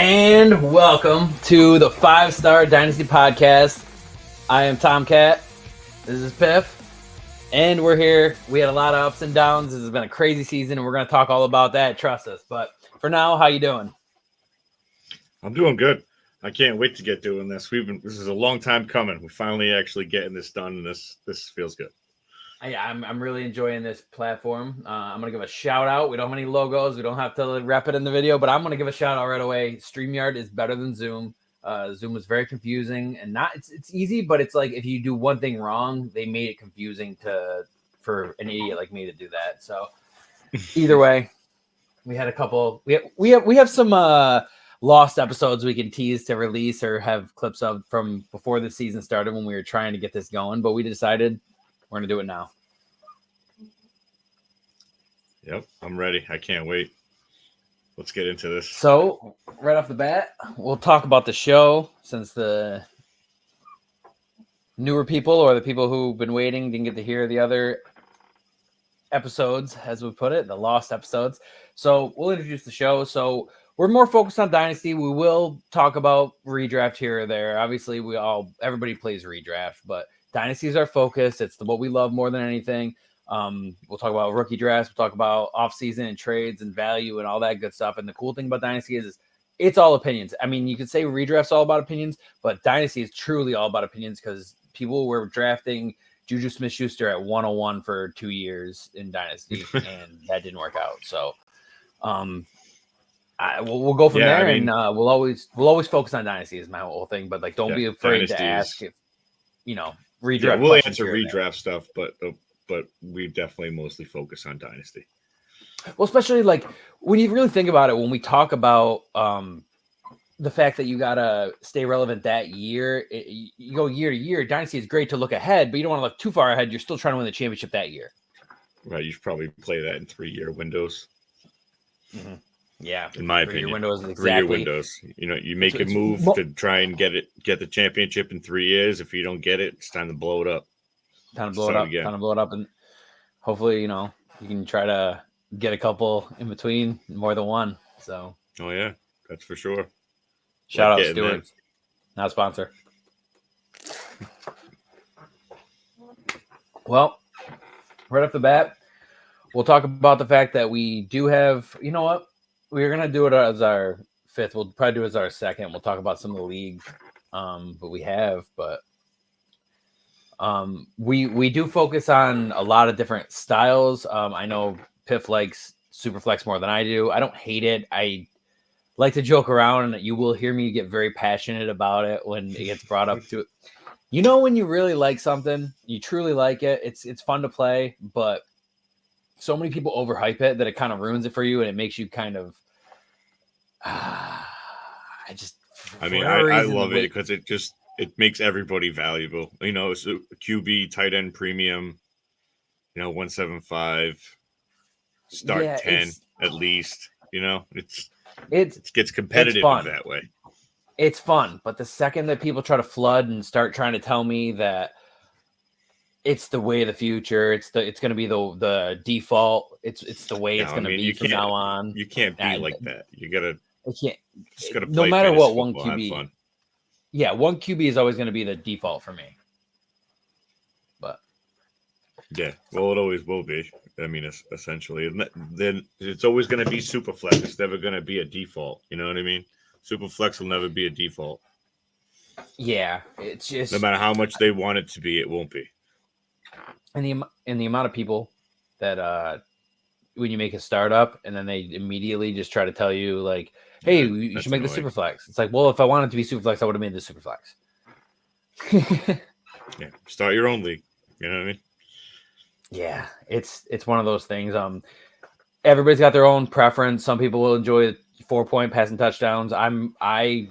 And welcome to the 5-Star Dynasty Podcast. I am Tomcat. This is Piff. And we're here. We had a lot of ups and downs. This has been a crazy season, and we're going to talk all about that. Trust us. But for now, how you doing? I'm doing good. I can't wait to get doing this. This is a long time coming. We're finally actually getting this done, and this feels good. I'm really enjoying this platform. I'm going to give a shout out. We don't have any logos. We don't have to wrap it in the video, but I'm going to give a shout out right away. StreamYard is better than Zoom. Zoom was very confusing and it's easy, but it's like if you do one thing wrong, they made it confusing for an idiot like me to do that. So either way, we had a couple. We have some lost episodes we can tease to release or have clips of from before the season started when we were trying to get this going, but we decided we're going to do it now. Yep, I'm ready. I can't wait. Let's get into this. So, right off the bat, we'll talk about the show since the newer people or the people who've been waiting didn't get to hear the other episodes, as we put it, the lost episodes. So, we'll introduce the show. So, we're more focused on Dynasty. We will talk about redraft here or there. Obviously, everybody plays redraft, but Dynasty is our focus. It's what we love more than anything. We'll talk about rookie drafts. We'll talk about offseason and trades and value and all that good stuff. And the cool thing about Dynasty is it's all opinions. I mean, you could say redraft's all about opinions, but Dynasty is truly all about opinions because people were drafting Juju Smith-Schuster at 101 for 2 years in Dynasty, and that didn't work out. So we'll go from there, and we'll always focus on Dynasty is my whole thing. But don't be afraid to ask if redraft. Yeah, we'll answer redraft stuff, but we definitely mostly focus on Dynasty. Well, especially when you really think about it, when we talk about the fact that you got to stay relevant that year, you go year to year. Dynasty is great to look ahead, but you don't want to look too far ahead. You're still trying to win the championship that year. Right. You should probably play that in 3-year windows. Mm-hmm. Yeah. In my opinion. 3-year windows, exactly. 3-year windows. You make a move to try and get the championship in 3 years. If you don't get it, it's time to blow it up. Time to blow it up, and hopefully, you can try to get a couple in between, more than one. So, oh yeah, that's for sure. Shout out Stewart's, not a sponsor. Well, right off the bat, we'll talk about the fact that we do have. You know what? We're gonna do it as our fifth. We'll probably do it as our second. We'll talk about some of the leagues, but we have, but. We do focus on a lot of different styles. I know Piff likes Superflex more than I do. I don't hate it. I like to joke around, and you will hear me get very passionate about it when it gets brought up to it. When you really like something, you truly like it. It's fun to play, but so many people overhype it that it kind of ruins it for you, and it makes you kind of. I love it because it makes everybody valuable. It's a QB, tight end premium, 175, start 10 at least. It gets competitive that way. It's fun, but the second that people try to flood and start trying to tell me that it's the way of the future, it's going to be the default, it's the way it's going to be from now on. You can't be like that. You gotta. I can't. Just gotta play no matter what, one football, QB. Yeah, one QB is always going to be the default for me. But yeah, well, it always will be. I mean, essentially, and then it's always going to be Superflex. It's never going to be a default. You know what I mean? Superflex will never be a default. Yeah, it's just no matter how much they want it to be, it won't be. And the amount of people that when you make a startup and then they immediately just try to tell you hey, you should make the Superflex. It's well, if I wanted to be Superflex, I would have made the Superflex. Yeah, start your own league. You know what I mean? Yeah, it's one of those things. Everybody's got their own preference. Some people will enjoy 4-point passing touchdowns. I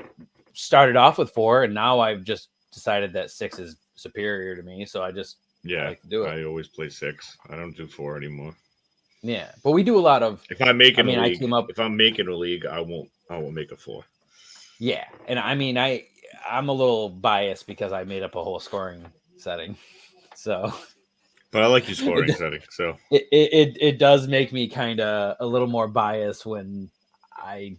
started off with 4, and now I've just decided that 6 is superior to me. So I just like to do it. I always play 6. I don't do 4 anymore. Yeah, but we do a lot of. If I'm making a league, I won't make a 4. Yeah, and I'm a little biased because I made up a whole scoring setting. So, but I like your scoring setting. So it does make me kind of a little more biased when I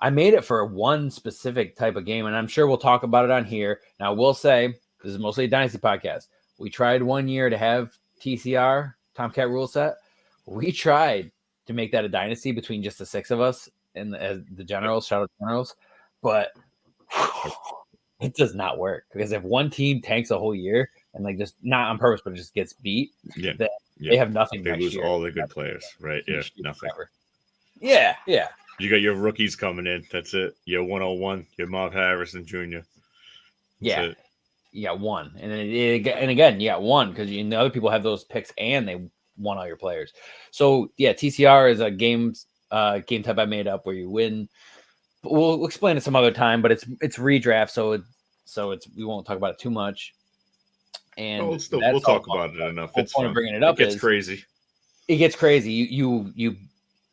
I made it for one specific type of game, and I'm sure we'll talk about it on here. Now, we'll say this is mostly a Dynasty podcast. We tried 1 year to have TCR, Tomcat rule set. We tried to make that a Dynasty between just the 6 of us and the generals, shout out generals, but it does not work because if one team tanks a whole year and like just not on purpose, but just gets beat, they have nothing. They next lose year. all the good players, right? Yeah, nothing. Yeah. You got your rookies coming in. That's it. Your 101, your Marv Harrison Jr. You got one, and again, you got one because the other people have those picks and they won all your players. So yeah, TCR is a game type I made up where you win. We'll explain it some other time, but it's redraft, so it's we won't talk about it too much. And we'll talk about it enough. It's fun. Bringing it up. It gets crazy. It gets crazy. You.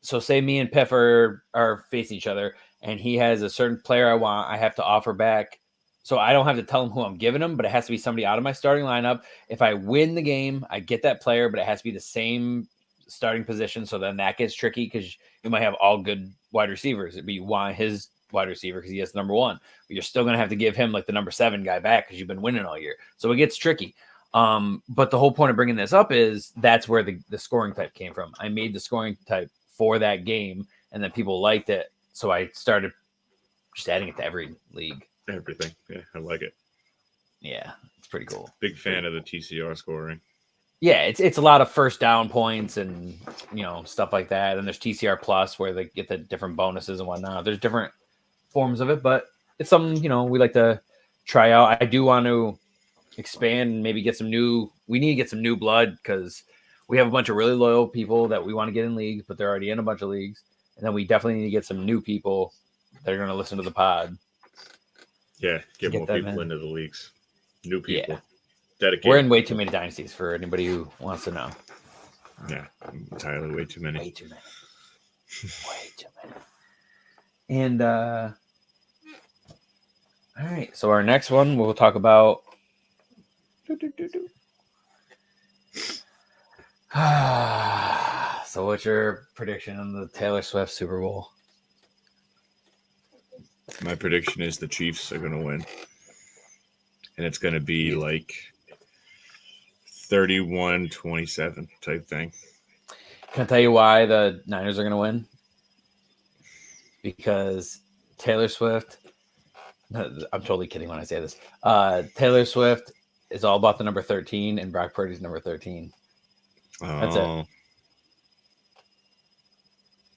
So say me and Piff are facing each other, and he has a certain player I want. I have to offer back. So I don't have to tell him who I'm giving him, but it has to be somebody out of my starting lineup. If I win the game, I get that player, but it has to be the same starting position. So then that gets tricky because you might have all good wide receivers, but you want his wide receiver because he has number 1. But you're still going to have to give him like the number 7 guy back because you've been winning all year. So it gets tricky. But the whole point of bringing this up is that's where the scoring type came from. I made the scoring type for that game, and then people liked it. So I started just adding it to every league. Everything. Yeah, I like it. Yeah, it's pretty cool. Big fan of the TCR scoring. Yeah, it's a lot of first down points and stuff like that. And there's TCR Plus where they get the different bonuses and whatnot. There's different forms of it, but it's something we like to try out. I do want to expand and maybe get some new. We need to get some new blood because we have a bunch of really loyal people that we want to get in leagues, but they're already in a bunch of leagues. And then we definitely need to get some new people that are going to listen to the pod. Yeah, get more people into the leagues. New people. Yeah. Dedicated. We're in way too many dynasties for anybody who wants to know. Yeah, entirely way too many. Way too many. And all right, so our next one we'll talk about. So what's your prediction on the Taylor Swift Super Bowl? My prediction is the Chiefs are going to win. And it's going to be like 31-27 type thing. Can I tell you why the Niners are going to win? Because Taylor Swift, I'm totally kidding when I say this. Taylor Swift is all about the number 13, and Brock Purdy's number 13. That's it.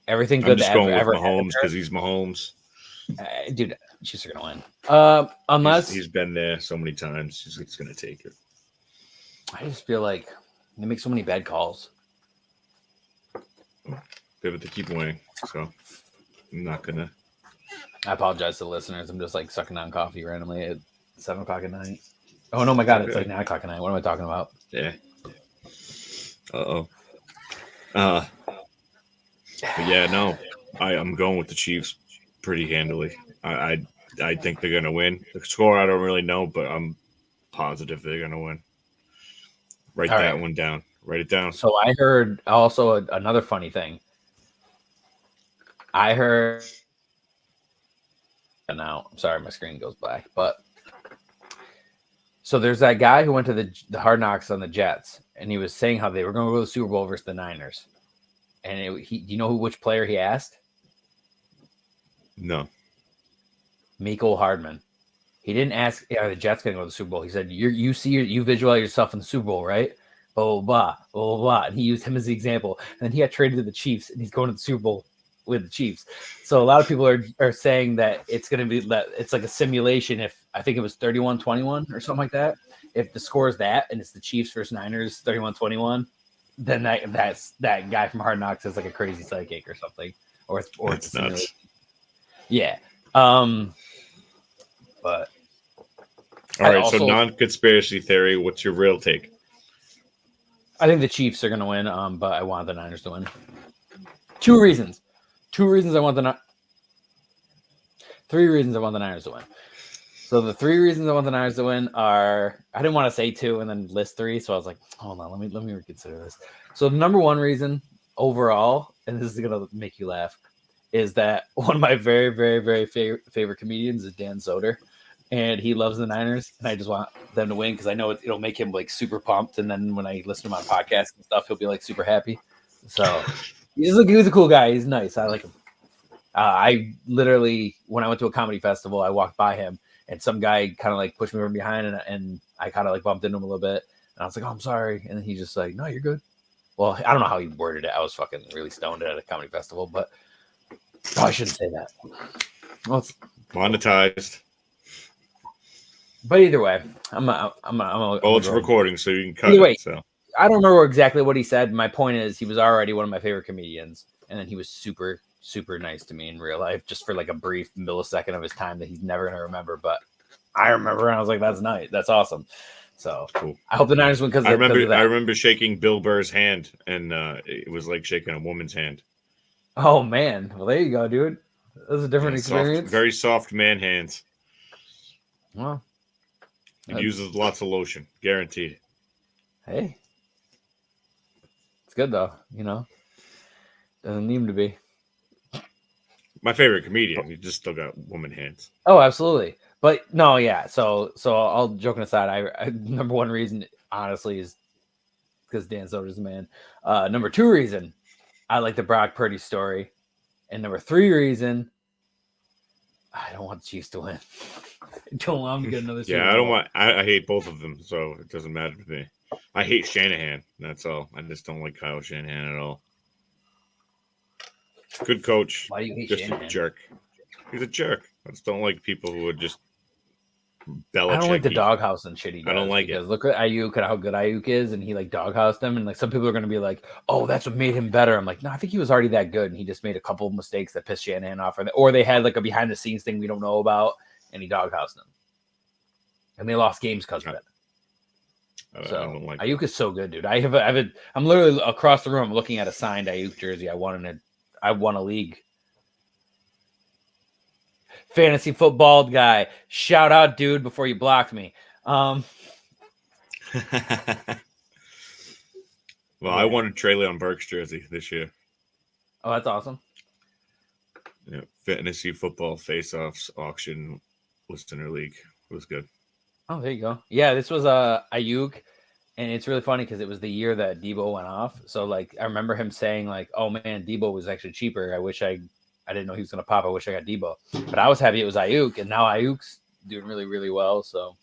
Everything good I'm just going with ever Mahomes because he's Mahomes. Dude, Chiefs are going to win. Unless he's been there so many times, he's going to take it. I just feel like they make so many bad calls. They have to keep winning, so I'm not going to. I apologize to the listeners. I'm just like sucking down coffee randomly at 7 o'clock at night. Oh, no, my God. It's like 9 o'clock at night. What am I talking about? Yeah. But yeah, no, I'm going with the Chiefs pretty handily. I think they're going to win. The score, I don't really know, but I'm positive they're going to win. Write that one down. Write it down. So I heard also another funny thing. I heard now, I'm sorry, my screen goes black, but so there's that guy who went to the Hard Knocks on the Jets, and he was saying how they were going to go to the Super Bowl versus the Niners. And do you know which player he asked? No. Mecole Hardman. He didn't ask, are the Jets going to go to the Super Bowl? He said, you visualize yourself in the Super Bowl, right? Blah, blah, blah, blah, blah. And he used him as the example. And then he got traded to the Chiefs, and he's going to the Super Bowl with the Chiefs. So a lot of people are saying that it's going to be that it's like a simulation. If I think it was 31-21 or something like that. If the score is that and it's the Chiefs versus Niners 31-21, then that's that guy from Hard Knocks is like a crazy psychic or something, or it's a simulation. Yeah. But all right. So non-conspiracy theory. What's your real take? I think the Chiefs are going to win. But I want the Niners to win. Two reasons I want three reasons I want the Niners to win. So the 3 reasons I want the Niners to win are, I didn't want to say 2 and then list 3. So I was like, hold on, let me reconsider this. So the number 1 reason overall, and this is going to make you laugh, is that one of my very, very, very favorite comedians is Dan Soder, and he loves the Niners, and I just want them to win because I know it'll make him like super pumped, and then when I listen to my podcast and stuff, he'll be like super happy. So he's a cool guy. He's nice. I like him. I literally, when I went to a comedy festival, I walked by him, and some guy kind of like pushed me from behind, and I kind of like bumped into him a little bit, and I was like, "Oh, I'm sorry," and then he's just like, "No, you're good." Well, I don't know how he worded it. I was fucking really stoned at a comedy festival, but I shouldn't say that. Well, it's monetized. But either way, it's recording, so you can cut either way, it. So I don't remember exactly what he said. My point is, he was already one of my favorite comedians, and then he was super, super nice to me in real life, just for like a brief millisecond of his time that he's never gonna remember. But I remember, and I was like, "That's nice. That's awesome." So cool. I hope the Niners win because I remember shaking Bill Burr's hand, and it was like shaking a woman's hand. Oh man! Well, there you go, dude. That was a different experience. Soft, very soft man hands. Well, he uses lots of lotion, guaranteed. Hey, it's good though. You know, doesn't need to be. My favorite comedian. He just still got woman hands. Oh, absolutely. But no, yeah. So all joking aside, I number one reason, honestly, is because Dan Soder's the man. Number two reason, I like the Brock Purdy story, and number three reason, I don't want the Chiefs to win. I don't want them to get another. Yeah, I don't want. I hate both of them, so it doesn't matter to me. I hate Shanahan. That's all. I just don't like Kyle Shanahan at all. Good coach. Why do you hate just Shanahan? A jerk. He's a jerk. I just don't like people who would just I don't like the doghouse and shit he does. I don't like it. Look at Ayuk and how good Ayuk is, and he like doghoused him. And like some people are going to be like, "Oh, that's what made him better." I'm like, no, I think he was already that good, and he just made a couple of mistakes that pissed Shanahan off, or they had like a behind the scenes thing we don't know about, and he doghoused them, and they lost games because of it. So I don't like Ayuk is so good, dude. I'm literally across the room looking at a signed Ayuk jersey. I won a league. Fantasy football guy. Shout out, dude, before you blocked me. Well, I wanted Treylon Burks jersey this year. Oh, that's awesome. Yeah, fantasy football face-offs auction listener league. It was good. Oh, there you go. Yeah, this was Ayuk, and it's really funny because it was the year that Debo went off. So, like, I remember him saying, like, "Oh man, Debo was actually cheaper. I didn't know he was going to pop. I wish I got Debo." But I was happy it was Ayuk, and now Ayuk's doing really, really well. So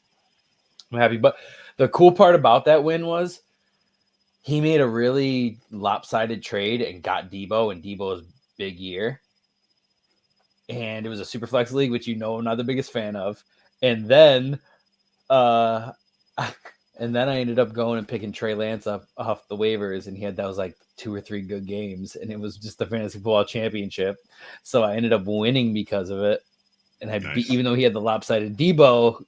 I'm happy. But the cool part about that win was he made a really lopsided trade and got Debo in Debo's big year. And it was a super flex league, which I'm not the biggest fan of. And then I ended up going and picking Trey Lance up off the waivers, and he had that was like 2 or 3 good games, and it was just the fantasy football championship. So I ended up winning because of it. And even though he had the lopsided Debo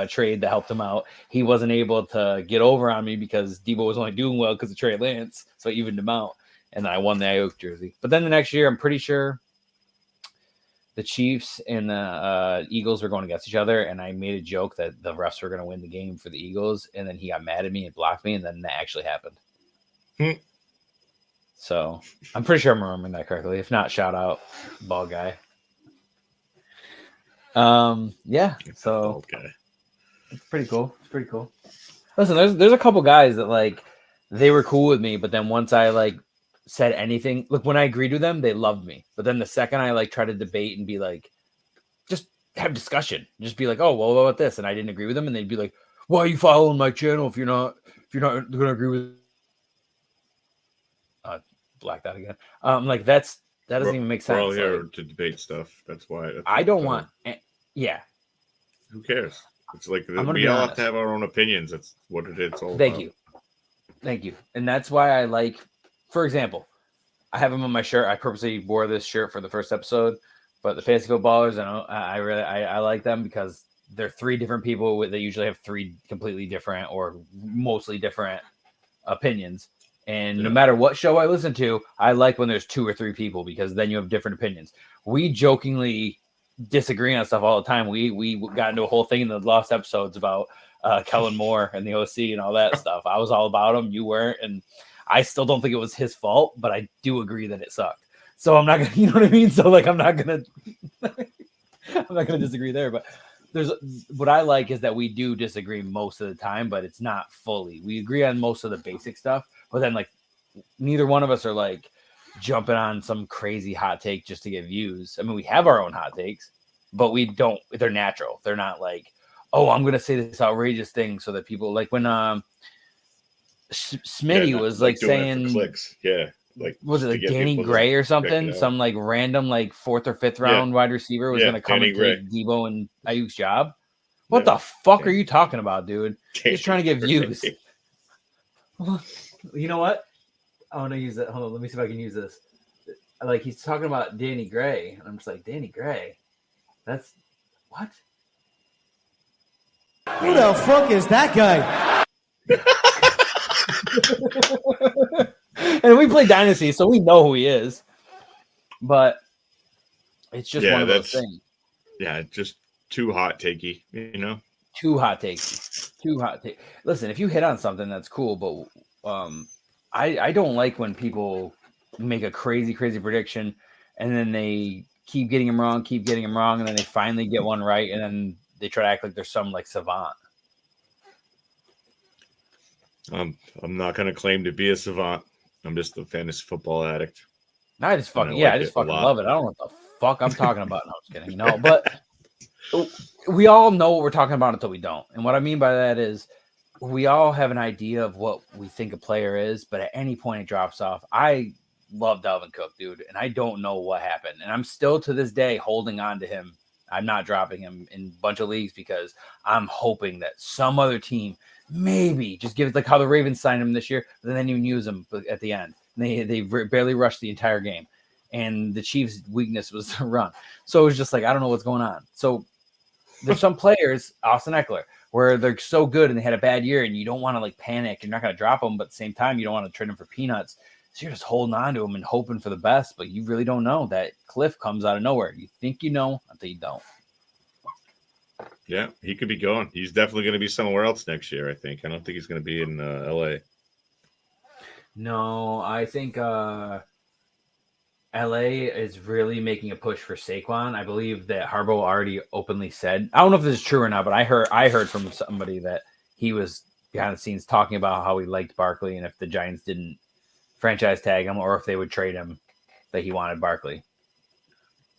trade that helped him out, he wasn't able to get over on me because Debo was only doing well because of Trey Lance. So I evened him out, and I won the Ayuk jersey. But then the next year, I'm pretty sure the Chiefs and the Eagles were going against each other, and I made a joke that the refs were going to win the game for the Eagles, and then he got mad at me and blocked me, and then that actually happened. So I'm pretty sure I'm remembering that correctly. If not, shout out, ball guy. Yeah. So it's pretty cool. It's pretty cool. Listen, there's a couple guys that like they were cool with me, but then once I like said anything, look, when I agreed with them, they loved me. But then the second I like try to debate and be like, just have discussion, just be like, "Oh, well, what about this?" And I didn't agree with them, and they'd be like, "Why are you following my channel if you're not gonna agree with?" Blacked out again. Like that doesn't even make sense. We're all here to debate stuff. That's why I don't want. Yeah. Who cares? It's like we all have to have our own opinions. That's what it is. All Thank you. And that's why I like. For example, I have them on my shirt. I purposely wore this shirt for the first episode, but the fantasy footballers, I like them because they're 3 different people. They usually have 3 completely different or mostly different opinions. And no matter what show I listen to, I like when there's 2 or 3 people because then you have different opinions. We jokingly disagree on stuff all the time. We got into a whole thing in the last episodes about Kellen Moore and the OC and all that stuff. I was all about him. You weren't. And I still don't think it was his fault, but I do agree that it sucked. So I'm not gonna, you know what I mean? So like I'm not gonna disagree there, but there's what I like is that we do disagree most of the time, but it's not fully. We agree on most of the basic stuff, but then like neither one of us are like jumping on some crazy hot take just to get views. I mean, we have our own hot takes, but we don't. They're natural. They're not like, oh, I'm gonna say this outrageous thing so that people like when Smitty was like saying clicks, like was it like Danny Gray or something? Some like random like 4th or 5th round wide receiver was gonna come Danny and take Debo and Ayuk's job. What the fuck are you talking about, dude? Just trying to get views. You know what? I want to use that. Hold on, let me see if I can use this. Like he's talking about Danny Gray, and I'm just like, Danny Gray? That's what? Who the fuck is that guy? And we play Dynasty, so we know who he is. But it's just one of those things. Yeah, just too hot takey, you know? Too hot takey. Too hot take. Listen, if you hit on something, that's cool, but I don't like when people make a crazy prediction and then they keep getting them wrong, and then they finally get one right, and then they try to act like they're some like savant. I'm not gonna claim to be a savant. I'm just a fantasy football addict. I just fucking love it. I don't know what the fuck I'm talking about. No, I'm just kidding. No, but we all know what we're talking about until we don't. And what I mean by that is we all have an idea of what we think a player is, but at any point it drops off. I love Dalvin Cook, dude, and I don't know what happened. And I'm still to this day holding on to him. I'm not dropping him in a bunch of leagues because I'm hoping that some other team maybe just give it like how the Ravens signed him this year, but then they didn't even use him at the end. They barely rushed the entire game. And the Chiefs' weakness was the run. So it was just like, I don't know what's going on. So there's some players, Austin Eckler, where they're so good and they had a bad year and you don't want to like panic. You're not going to drop them, but at the same time, you don't want to trade them for peanuts. So you're just holding on to them and hoping for the best, but you really don't know. That cliff comes out of nowhere. You think you know until you don't. Yeah, he could be going. He's definitely going to be somewhere else next year, I think. I don't think he's going to be in L.A. No, I think LA is really making a push for Saquon. I believe that Harbaugh already openly said, I don't know if this is true or not, but I heard from somebody that he was behind the scenes talking about how he liked Barkley and if the Giants didn't franchise tag him or if they would trade him, that he wanted Barkley.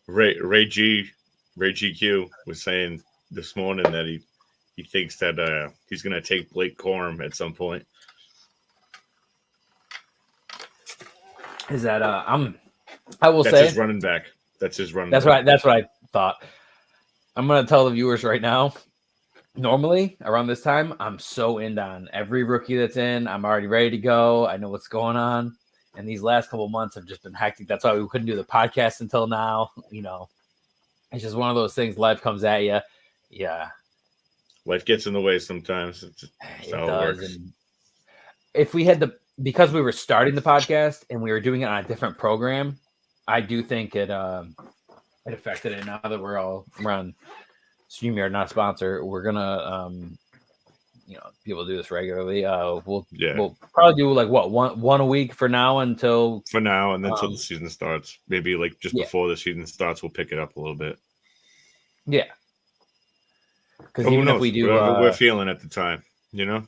Ray GQ was saying this morning that he thinks that he's going to take Blake Corum at some point. Is that That's his running back. That's his running back. That's what I thought. I'm gonna tell the viewers right now. Normally around this time, I'm so in on every rookie that's in. I'm already ready to go. I know what's going on. And these last couple of months have just been hectic. That's why we couldn't do the podcast until now. You know, it's just one of those things. Life comes at you. Yeah. Life gets in the way sometimes. It's how it works. And if we had because we were starting the podcast and we were doing it on a different program, I do think it affected it. Now that we're on StreamYard, not a sponsor, we're gonna be able to do this regularly. We'll probably do like one a week for now until and then until the season starts. Maybe like just before the season starts, we'll pick it up a little bit. Yeah, because even if we do, whatever we're feeling at the time, you know.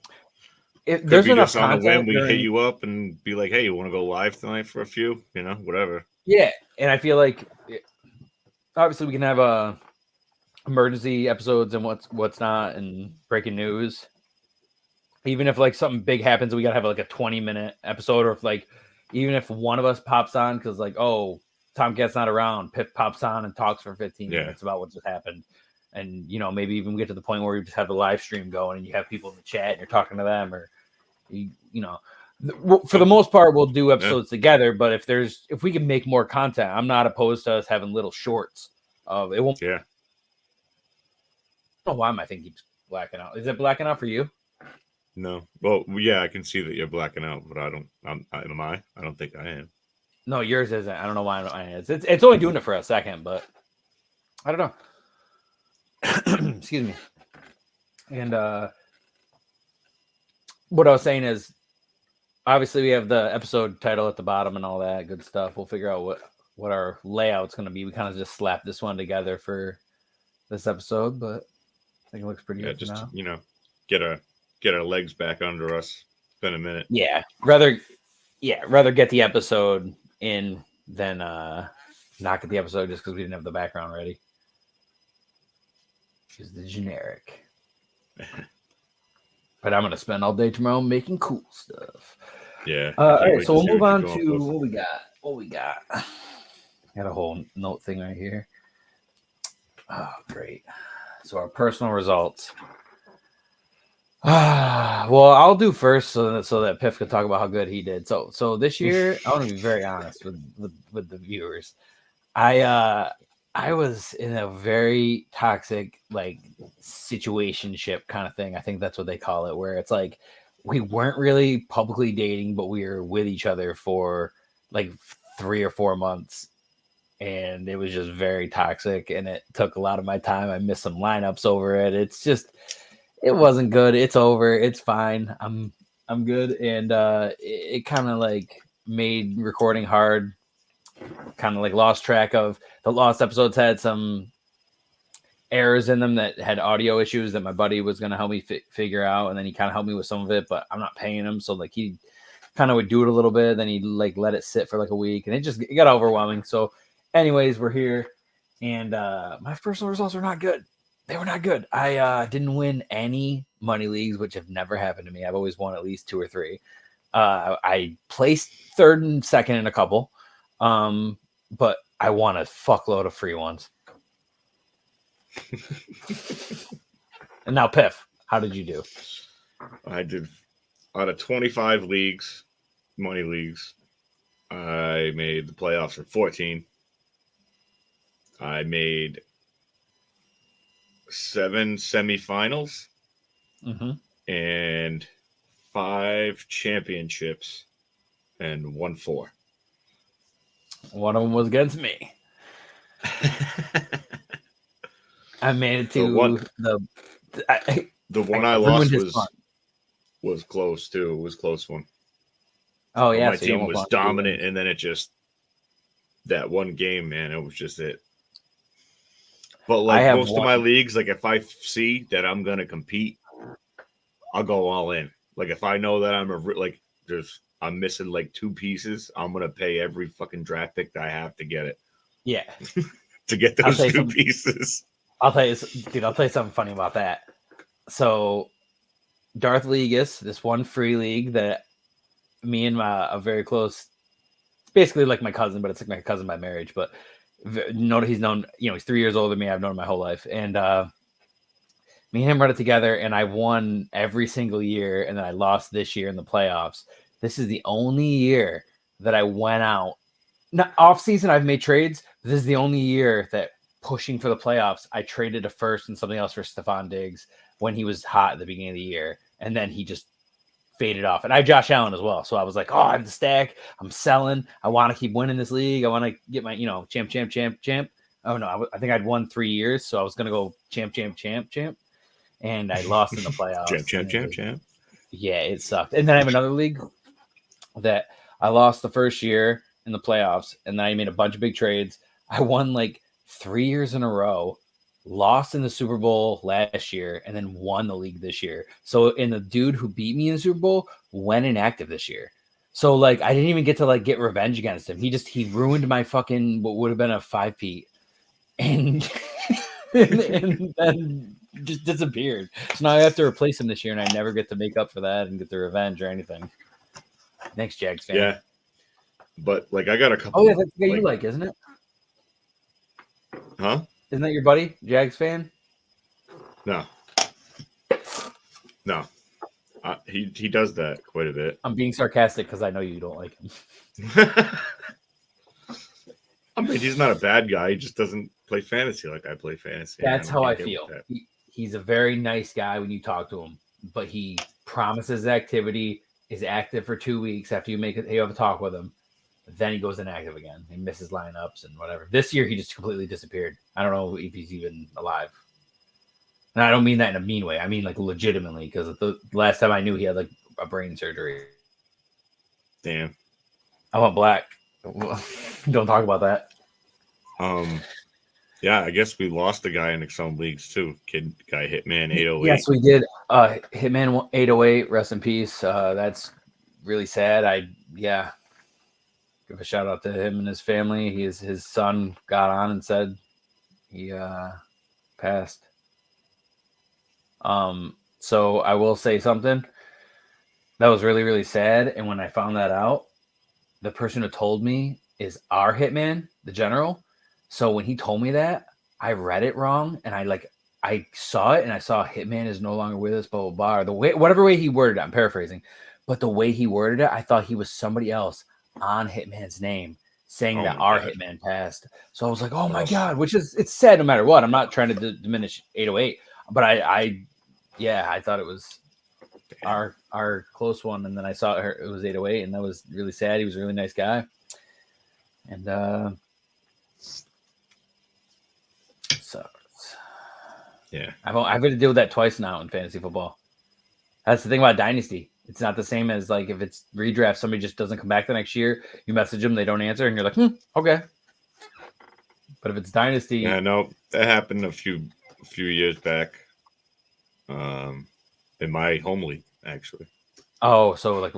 If there's enough content, on a whim, we hit you up and be like, "Hey, you want to go live tonight for a few?" You know, whatever. Yeah, and I feel like obviously we can have emergency episodes and what's not and breaking news. Even if like something big happens, we gotta have like a 20-minute episode, or if like even if one of us pops on because like Tomcat's not around, Piff pops on and talks for 15 minutes about what just happened. And, maybe even get to the point where we just have the live stream going and you have people in the chat and you're talking to them or, for the most part, we'll do episodes together. But if we can make more content, I'm not opposed to us having little shorts of it. Won't. Yeah. I don't know why my thing keeps blacking out. Is it blacking out for you? No. Well, yeah, I can see that you're blacking out, but I don't. Am I? I don't think I am. No, yours isn't. I don't know why mine is. It's only doing it for a second, but I don't know. Excuse me. And what I was saying is, obviously, we have the episode title at the bottom and all that good stuff. We'll figure out what our layout's going to be. We kind of just slapped this one together for this episode, but I think it looks pretty good just now. Get our legs back under us. It's been a minute. Yeah, rather get the episode in than not get the episode just because we didn't have the background ready. Is the generic. But I'm gonna spend all day tomorrow making cool stuff. Yeah. All right, so we'll move on to what we got. Got a whole note thing right here. Oh, great. So our personal results. Well, I'll do first so that Piff can talk about how good he did. So this year, I want to be very honest with the viewers. I was in a very toxic like situationship kind of thing. I think that's what they call it, where it's like we weren't really publicly dating, but we were with each other for like 3 or 4 months. And it was just very toxic, and it took a lot of my time. I missed some lineups over it. It wasn't good. It's over. It's fine. I'm good. And it kind of like made recording hard. Kind of like lost track of the lost episodes, had some errors in them that had audio issues that my buddy was going to help me figure out. And then he kind of helped me with some of it, but I'm not paying him. So like he kind of would do it a little bit. Then he'd like let it sit for like a week, and it got overwhelming. So anyways, we're here, and my personal results were not good. They were not good. I didn't win any money leagues, which have never happened to me. I've always won at least 2 or 3. I placed 3rd and 2nd in a couple, but I won a fuckload of free ones. And now, Piff, how did you do? I did out of 25 leagues, money leagues. I made the playoffs in 14. I made 7 semifinals and 5 championships and 1 4. One of them was against me. I made it to the one I lost was close too. It was a close one. Oh yeah, my team was dominant, and then it just that one game, man, it was just it. But like most of my leagues, like if I see that I'm gonna compete, I'll go all in. Like if I know that I'm missing like 2 pieces, I'm gonna pay every fucking draft pick that I have to get it. Yeah, to get those 2 pieces. I'll tell you something funny about that. So, Darth Legas, this one free league that me and a very close, basically like my cousin, but it's like my cousin by marriage. But he's known, he's 3 years older than me. I've known him my whole life, and me and him run it together. And I won every single year, and then I lost this year in the playoffs. This is the only year that I went out. Not off season, I've made trades. But this is the only year that pushing for the playoffs, I traded a first and something else for Stephon Diggs when he was hot at the beginning of the year, and then he just faded off. And I have Josh Allen as well, so I was like, "Oh, I have the stack. I'm selling. I want to keep winning this league. I want to get my, champ. Oh no, I think I'd won 3 years, so I was gonna go champ, and I lost in the playoffs. champ. Yeah, it sucked. And then I have another league that I lost the first year in the playoffs, and then I made a bunch of big trades. I won like 3 years in a row, lost in the Super Bowl last year, and then won the league this year. So, and the dude who beat me in the Super Bowl went inactive this year. So, like, I didn't even get to like get revenge against him. He ruined my fucking what would have been a 5-peat, and and then just disappeared. So now I have to replace him this year, and I never get to make up for that and get the revenge or anything. Thanks, Jags fan. Yeah, but like I got a couple. Oh yeah, that's the guy you like, isn't it? Huh? Isn't that your buddy, Jags fan? No. He does that quite a bit. I'm being sarcastic because I know you don't like him. I mean, he's not a bad guy. He just doesn't play fantasy like I play fantasy. That's how I feel. He's a very nice guy when you talk to him, but he promises activity, is active for 2 weeks after you have a talk with him. Then he goes inactive again. He misses lineups and whatever. This year, he just completely disappeared. I don't know if he's even alive. And I don't mean that in a mean way. I mean like legitimately, because the last time I knew, he had like a brain surgery. Damn. I went black. Don't talk about that. Yeah, I guess we lost a guy in some leagues too. Guy Hitman 808. Yes, we did. Hitman 808, rest in peace. That's really sad. Give a shout out to him and his family. His son got on and said he passed. So I will say something that was really, really sad. And when I found that out, the person who told me is our hitman, the general. So when he told me that, I read it wrong, and I saw it, and I saw Hitman is no longer with us, blah blah blah. Or the way, whatever way he worded it, I'm paraphrasing, but the way he worded it, I thought he was somebody else on Hitman's name, saying that our Hitman passed. So I was like, oh my god, it's sad no matter what. I'm not trying to diminish 808, but I thought it was our close one, and then I saw it was 808, and that was really sad. He was a really nice guy, and sucks. Yeah, I've had to deal with that twice now in fantasy football. That's the thing about Dynasty. It's not the same as like if it's redraft, somebody just doesn't come back the next year. You message them, they don't answer, and you're like, okay. But if it's Dynasty, yeah, no, that happened a few years back. In my home league, actually. Oh, so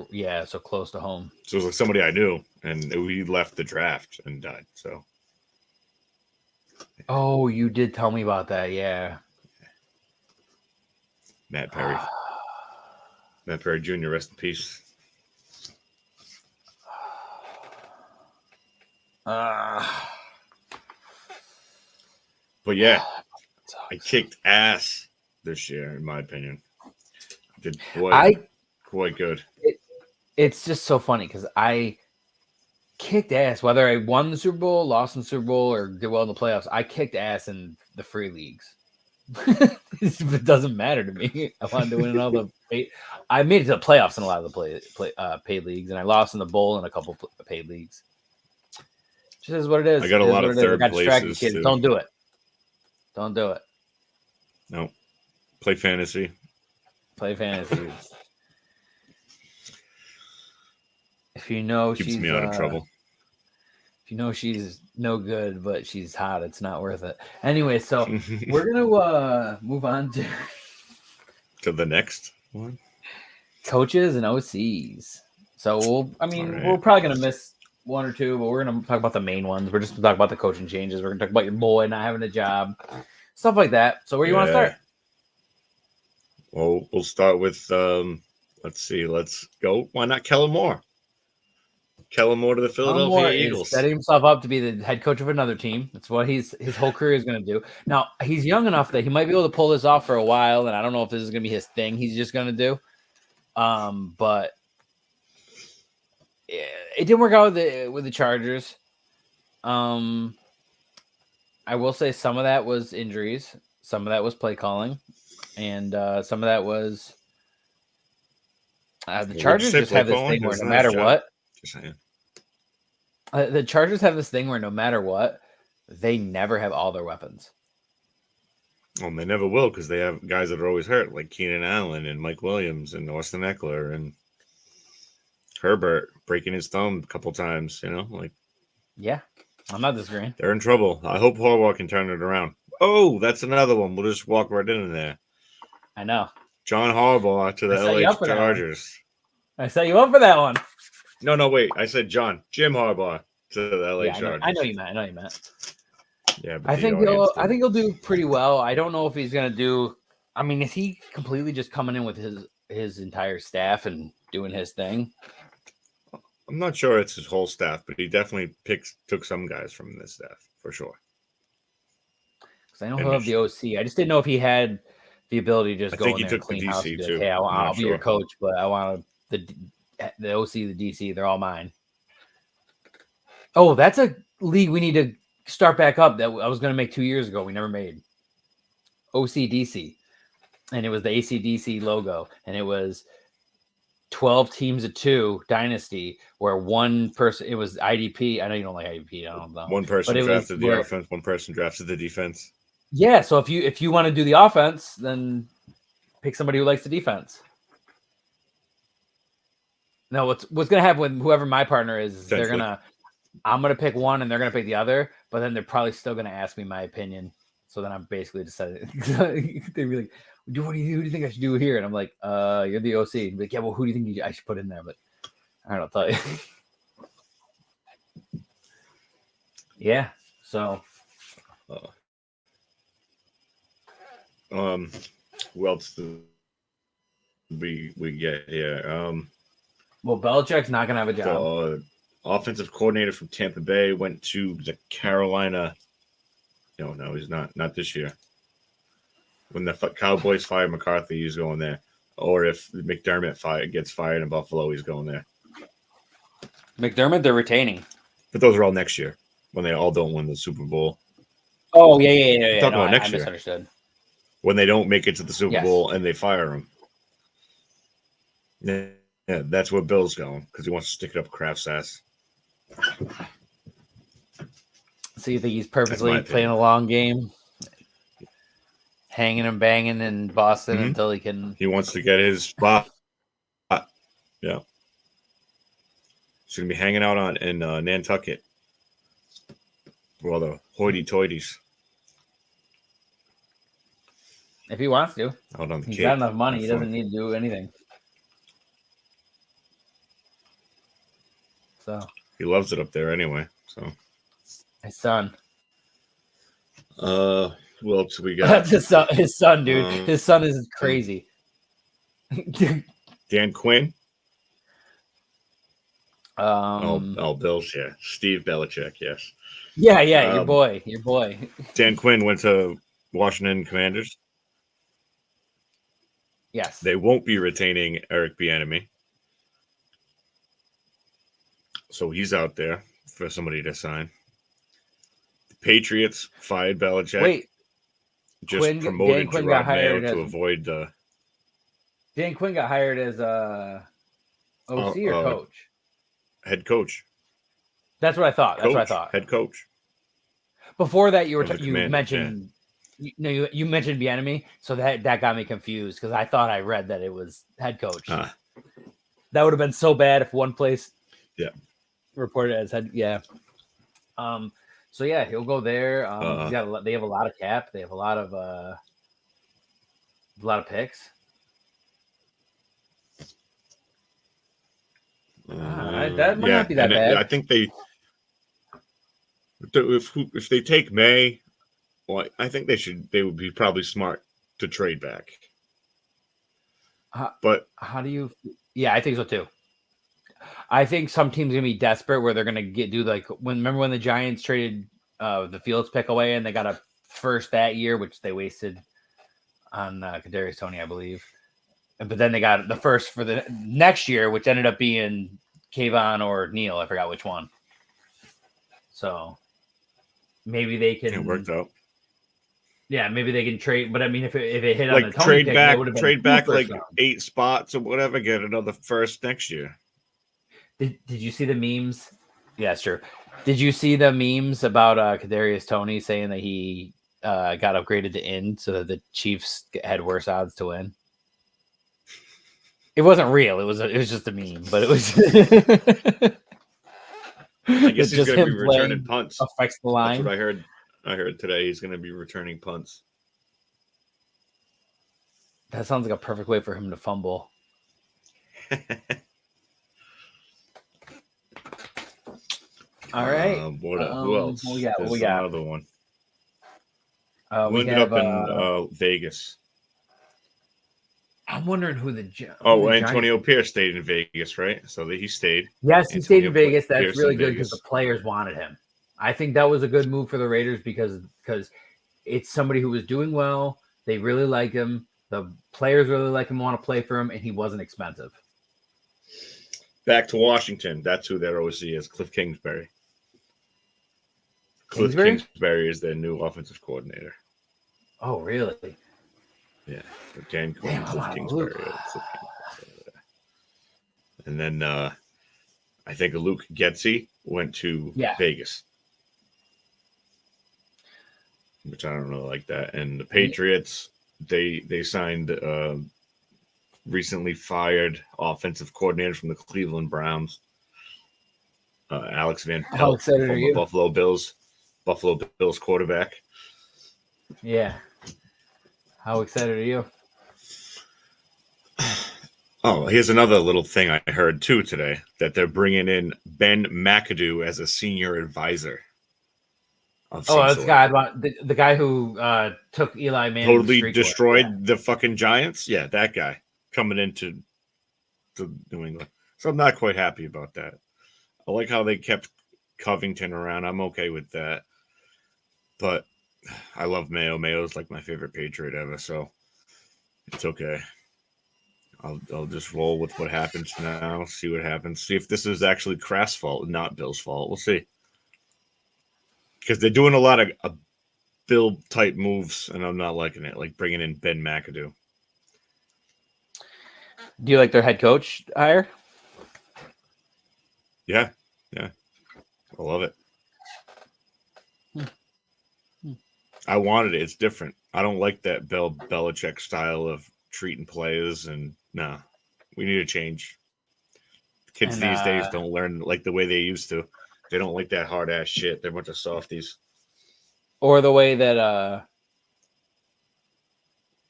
so close to home. So it was like somebody I knew, and we left the draft and died. So. Oh, you did tell me about that, yeah. Matt Perry. Matt Perry Jr., rest in peace. But yeah, I kicked ass this year, in my opinion. Did quite good. It's just so funny because I kicked ass, whether I won the Super Bowl, lost in the Super Bowl, or did well in the playoffs. I kicked ass in the free leagues. It doesn't matter to me. I wanted to win in all the I made it to the playoffs in a lot of the paid leagues, and I lost in the bowl in a couple paid leagues. Just is what it is. I got a lot of third places. Kids. Don't do it. Don't do it. No. Play fantasy. Play fantasy. If you know keeps me out of trouble. If you know she's no good, but she's hot, it's not worth it. Anyway, so we're gonna move on to the next one. Coaches and OCs. So we're probably gonna miss one or two, but we're gonna talk about the main ones. We're just gonna talk about the coaching changes. We're gonna talk about your boy not having a job, stuff like that. So where do you want to start? Well, we'll start with let's see. Let's go. Why not Kellen Moore? Kellen Moore to the Philadelphia Eagles. Setting himself up to be the head coach of another team. That's what his whole career is going to do. Now, he's young enough that he might be able to pull this off for a while, and I don't know if this is going to be his thing he's just going to do. But it didn't work out with the Chargers. I will say some of that was injuries. Some of that was play calling. And some of that was the Chargers just have this thing where no matter what, the Chargers have this thing where no matter what, they never have all their weapons. Well, they never will because they have guys that are always hurt, like Keenan Allen and Mike Williams and Austin Eckler and Herbert breaking his thumb a couple times. Yeah, I'm not disagreeing. They're in trouble. I hope Harbaugh can turn it around. Oh, that's another one. We'll just walk right in there. I know. John Harbaugh to the LA Chargers. I set you up for that one. No, wait. I said Jim Harbaugh to the LA Chargers. I know you meant. Yeah, but I think he'll do pretty well. I don't know if he's gonna do. I mean, is he completely just coming in with his entire staff and doing his thing? I'm not sure it's his whole staff, but he definitely took some guys from this staff for sure. Because I know he'll have the OC. I just didn't know if he had the ability to just go in there and clean house. And hey, I'll be your coach, but I want the OC, the DC. They're all mine. Oh, that's a league we need to start back up that I was going to make 2 years ago. We never made OCDC, and it was the ACDC logo, and it was 12 teams of 2 Dynasty, where one person, it was IDP. I know you don't like IDP. I don't know. One person drafted the offense, one person drafted the defense. Yeah, so if you want to do the offense, then pick somebody who likes the defense. No, what's going to happen with whoever my partner is, they're going to I'm gonna pick one and they're gonna pick the other, but then they're probably still gonna ask me my opinion. So then I'm basically decided. They'd be like, who do you think I should do here? And I'm like, you're the OC. And be like, yeah, well, who do you think I should put in there? But all right, I'll tell you. Yeah. So. Who else do we get here? Well, Belichick's not gonna have a job. The offensive coordinator from Tampa Bay went to the Carolina. No, he's not. Not this year. When the Cowboys fired McCarthy, he's going there. Or if McDermott gets fired in Buffalo, he's going there. McDermott, they're retaining. But those are all next year when they all don't win the Super Bowl. Oh, yeah. Talking about next I year. Misunderstood. When they don't make it to the Super Yes. Bowl and they fire him. Yeah, that's where Bill's going because he wants to stick it up Kraft's ass. So you think he's purposely playing a long game, hanging and banging in Boston until he can? He wants to get his spot. Yeah, he's gonna be hanging out in Nantucket for all the hoity-toities. If he wants to, Out on the he's Cape. got enough money. He doesn't need to do anything. So He loves it up there anyway. So his son. Who else we got? That's his son, dude. His son is crazy. Dan Quinn. Um, Bills, yeah. Steve Belichick, yes. Yeah, your boy. Dan Quinn went to Washington Commanders. Yes. They won't be retaining Eric Bieniemy. So he's out there for somebody to sign. The Patriots fired Belichick. Wait. Just promoted Dan Quinn Gerard got hired Mayo to avoid the... Dan Quinn got hired as OC or coach? Head coach. That's what I thought. Head coach. Before that, you Commanders, mentioned... Yeah. You mentioned Bieniemy, so that got me confused because I thought I read that it was head coach. That would have been so bad if one place reported as head. Yeah. So yeah, he'll go there. They have a lot of cap. They have a lot of picks. That might not be that bad. I think if they take May, well, I think they would be probably smart to trade back. But how do you? Yeah, I think so too. I think some teams are gonna be desperate where they're gonna remember when the Giants traded the Fields pick away and they got a first that year, which they wasted on Kadarius Toney, I believe. But then they got the first for the next year, which ended up being Kayvon or Neal. I forgot which one. So maybe they can. It worked out. Yeah, maybe they can trade. But I mean, if it hit like on the Toney trade pick, trade back like 8 spots or whatever, get another first next year. Did you see the memes? Yeah, it's true. Did you see the memes about Kadarius Toney saying that he got upgraded to end so that the Chiefs had worse odds to win? It wasn't real. It was just a meme, but it was. I guess he's going to be returning punts. Affects the line. That's what I heard. I heard today he's going to be returning punts. That sounds like a perfect way for him to fumble. All right. Who else? We got another one. We ended up in Vegas. I'm wondering who Antonio Pierce stayed in Vegas, right? So he stayed. Yes, he stayed in Vegas. That's really good because the players wanted him. I think that was a good move for the Raiders because it's somebody who was doing well. They really like him. The players really like him, want to play for him, and he wasn't expensive. Back to Washington. That's who their OC is, Cliff Kingsbury. Cliff Kingsbury is their new offensive coordinator. Oh, really? Yeah. Dan Quinn, Cliff Kingsbury. And then I think Luke Getsy went to Vegas. Which I don't know like that. And the Patriots, they signed recently fired offensive coordinator from the Cleveland Browns. Alex Van How Pelt, excited are former you? Buffalo Bills quarterback. Yeah. How excited are you? Oh, here's another little thing I heard too today, that they're bringing in Ben McAdoo as a senior advisor of some That's sort. the guy who took Eli Manning's Totally streak away. destroyed the fucking Giants. Yeah, that guy coming into New England. So I'm not quite happy about that. I like how they kept Covington around. I'm okay with that. But I love Mayo. Mayo's like my favorite Patriot ever, so it's okay. I'll just roll with what happens now, see what happens. See if this is actually Kraft's fault, not Bill's fault. We'll see. Because they're doing a lot of Bill-type moves, and I'm not liking it, like bringing in Ben McAdoo. Do you like their head coach hire? Yeah. I love it. I wanted it. It's different. I don't like that Belichick style of treating players, and nah, we need a change. Kids these days don't learn like the way they used to. They don't like that hard ass shit. They're a bunch of softies. Or the way that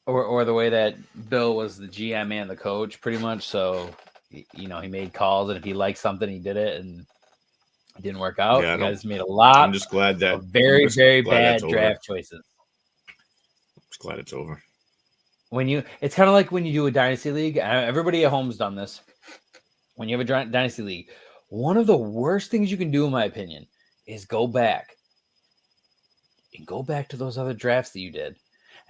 or the way that Bill was the GM and the coach, pretty much. So he made calls, and if he liked something, he did it, and it didn't work out. Yeah, you guys made a lot. I'm just glad that of very bad draft choices. I'm just glad it's over. It's kind of like when you do a dynasty league. Everybody at home's done this. When you have a dynasty league, one of the worst things you can do, in my opinion, is go back to those other drafts that you did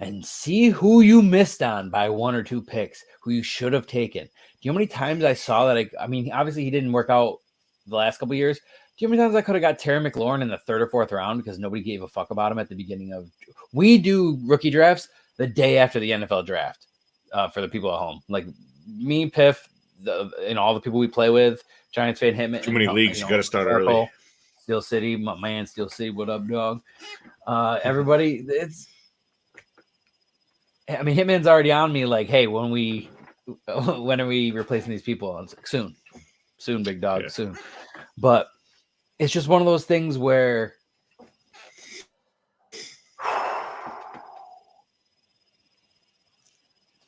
and see who you missed on by 1 or 2 picks, who you should have taken. Do you know how many times I saw that? I mean, obviously he didn't work out the last couple of years. Do you know how many times I could have got Terry McLaurin in the 3rd or 4th round because nobody gave a fuck about him at the beginning of? We do rookie drafts the day after the NFL draft for the people at home, like me, Piff, all the people we play with, Giants fan, Hitman. Too many leagues. You got to start early. Steel City, my man, Steel City. What up, dog? Everybody, Hitman's already on me. Like, hey, when are we replacing these people? I was like, soon, big dog, soon. But it's just one of those things where it's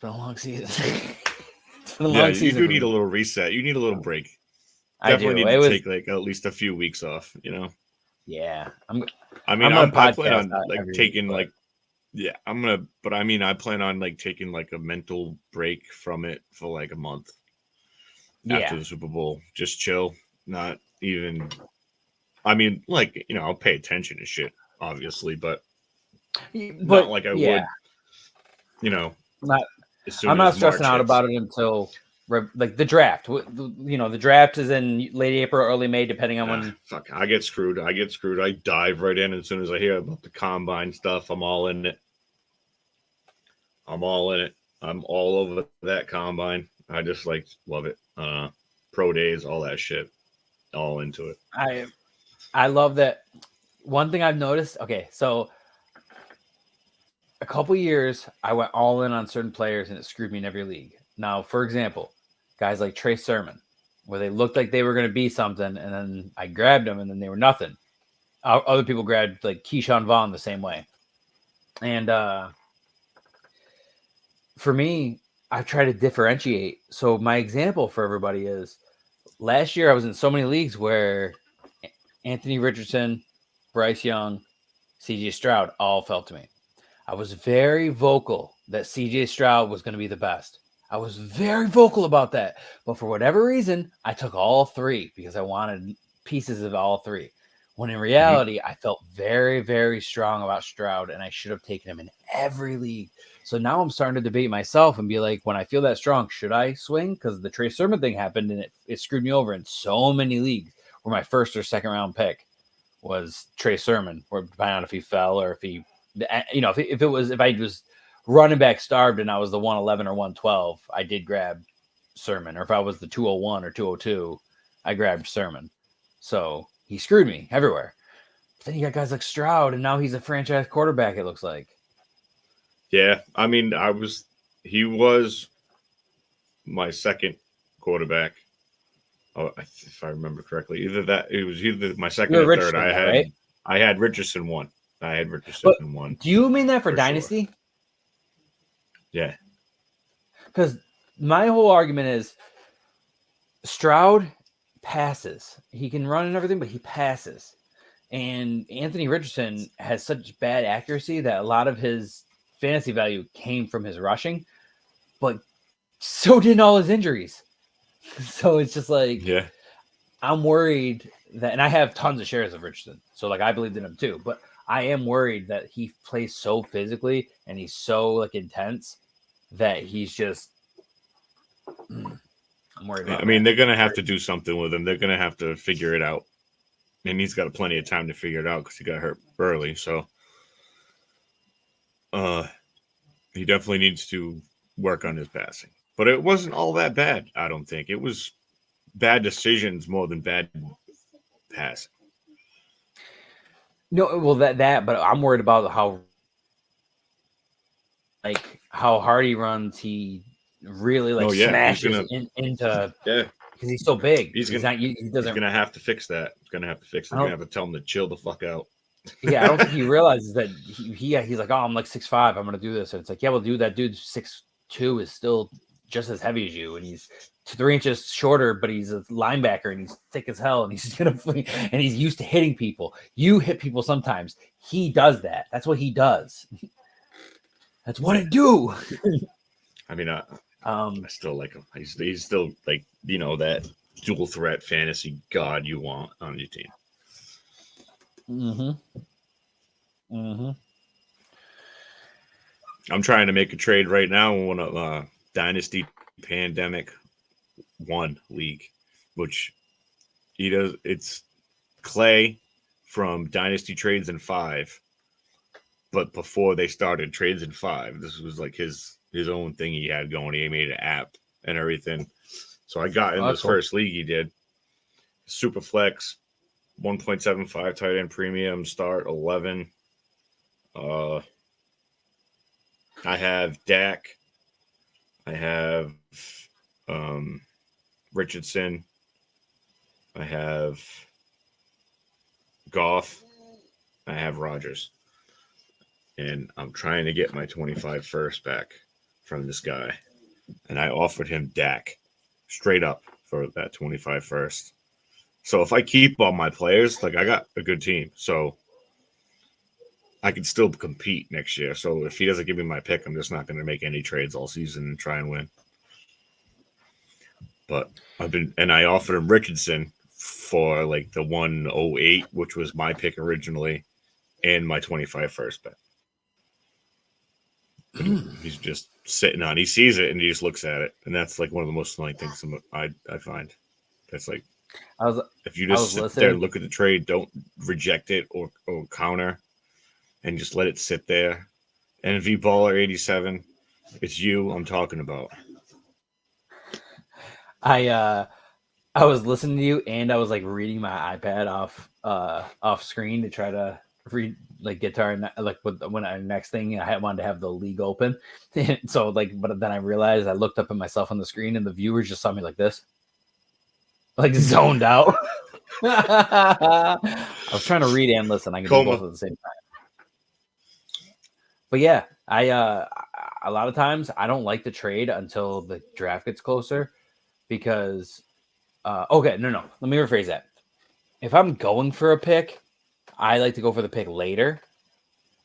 been a long season. You do need a little reset. You need a little break. Definitely need to take like at least a few weeks off. Yeah, I plan on like taking like. Yeah, I plan on like taking like a mental break from it for like a month after the Super Bowl. Just chill, not even. I'll pay attention to shit, obviously, but not like I would. I'm not stressing out about it until like the draft. The draft is in late April, early May, depending on when. Fuck, I get screwed. I dive right in as soon as I hear about the combine stuff. I'm all in it. I'm all over that combine. I just love it. Pro days, all that shit, all into it. I love that. One thing I've noticed. Okay, so a couple years I went all in on certain players, and it screwed me in every league. Now, for example, guys like Trey Sermon, where they looked like they were going to be something, and then I grabbed them, and then they were nothing. Other people grabbed like Keyshawn Vaughn the same way, and for me, I try to differentiate. So my example for everybody is last year I was in so many leagues where Anthony Richardson, Bryce Young, CJ Stroud all fell to me. I was very vocal that CJ Stroud was going to be the best. I was very vocal about that. But for whatever reason, I took all 3 because I wanted pieces of all 3. When in reality, I felt very, very strong about Stroud, and I should have taken him in every league. So now I'm starting to debate myself and be like, when I feel that strong, should I swing? Because the Trey Sermon thing happened, and it screwed me over in so many leagues where my 1st or 2nd round pick was Trey Sermon, or depending on if he fell or if he, if I was running back starved and I was the 111 or 112, I did grab Sermon. Or if I was the 201 or 202, I grabbed Sermon. So he screwed me everywhere. But then you got guys like Stroud, and now he's a franchise quarterback, it looks like. Yeah, he was my 2nd quarterback Oh, if I remember correctly, it was either my second You're or third. Richardson, right? I had Richardson one. I had Richardson But one. do you mean that for sure. Dynasty? Yeah. Because my whole argument is Stroud passes. He can run and everything, but he passes. And Anthony Richardson has such bad accuracy that a lot of his fantasy value came from his rushing, but so did all his injuries. So it's just like, Yeah. I'm worried that, and I have tons of shares of Richardson, so like I believed in him too, but I am worried that he plays so physically and he's so like intense that he's just. I'm worried about. I mean, they're gonna have to do something with him. They're gonna have to figure it out, and he's got plenty of time to figure it out because he got hurt early. So, he definitely needs to work on his passing. But it wasn't all that bad. I don't think it was bad decisions more than bad passing. No, well but I'm worried about how hard he runs. He really smashes into because he's so big. He doesn't. He's gonna have to fix that. He's gonna have to fix it. He's gonna have to tell him to chill the fuck out. Yeah, I don't think he realizes that he's like, oh, I'm like 6'5", I'm gonna do this, and it's like, yeah, well, dude, that dude 6'2" is still just as heavy as you, and he's 3 inches shorter, but he's a linebacker and he's thick as hell, and he's used to hitting people. You hit people sometimes. He does that. That's what he does. That's what I do. I mean, I still like him. He's still like, that dual threat fantasy god you want on your team. I'm trying to make a trade right now in one of Dynasty Pandemic 1 league, which he does. It's Clay from Dynasty Trades in 5, but before they started Trades in 5, this was like his own thing he had going. He made an app and everything. So I got in this first league he did. Super Flex, 1.75 tight end premium, start 11. I have Dak. I have Richardson. I have Goff. I have Rodgers. And I'm trying to get my 25 first back from this guy. And I offered him Dak straight up for that 25 first. So if I keep all my players, I got a good team. So I can still compete next year. So if he doesn't give me my pick, I'm just not going to make any trades all season and try and win. But I offered him Richardson for the 108, which was my pick originally, and my 25 first bet. He's just sitting on. He sees it and he just looks at it, and that's one of the most annoying things I find. That's if you just sit there and look at the trade, don't reject it or counter, and just let it sit there. NV Baller 87, it's you I'm talking about. I was listening to you, and I was reading my iPad off screen to try to read get to our next thing. I wanted to have the league open, so but then I realized I looked up at myself on the screen, and the viewers just saw me like this, zoned out. I was trying to read and listen. I can do both at the same time. But yeah, I a lot of times I don't like to trade until the draft gets closer because no. Let me rephrase that. If I'm going for a pick, I like to go for the pick later.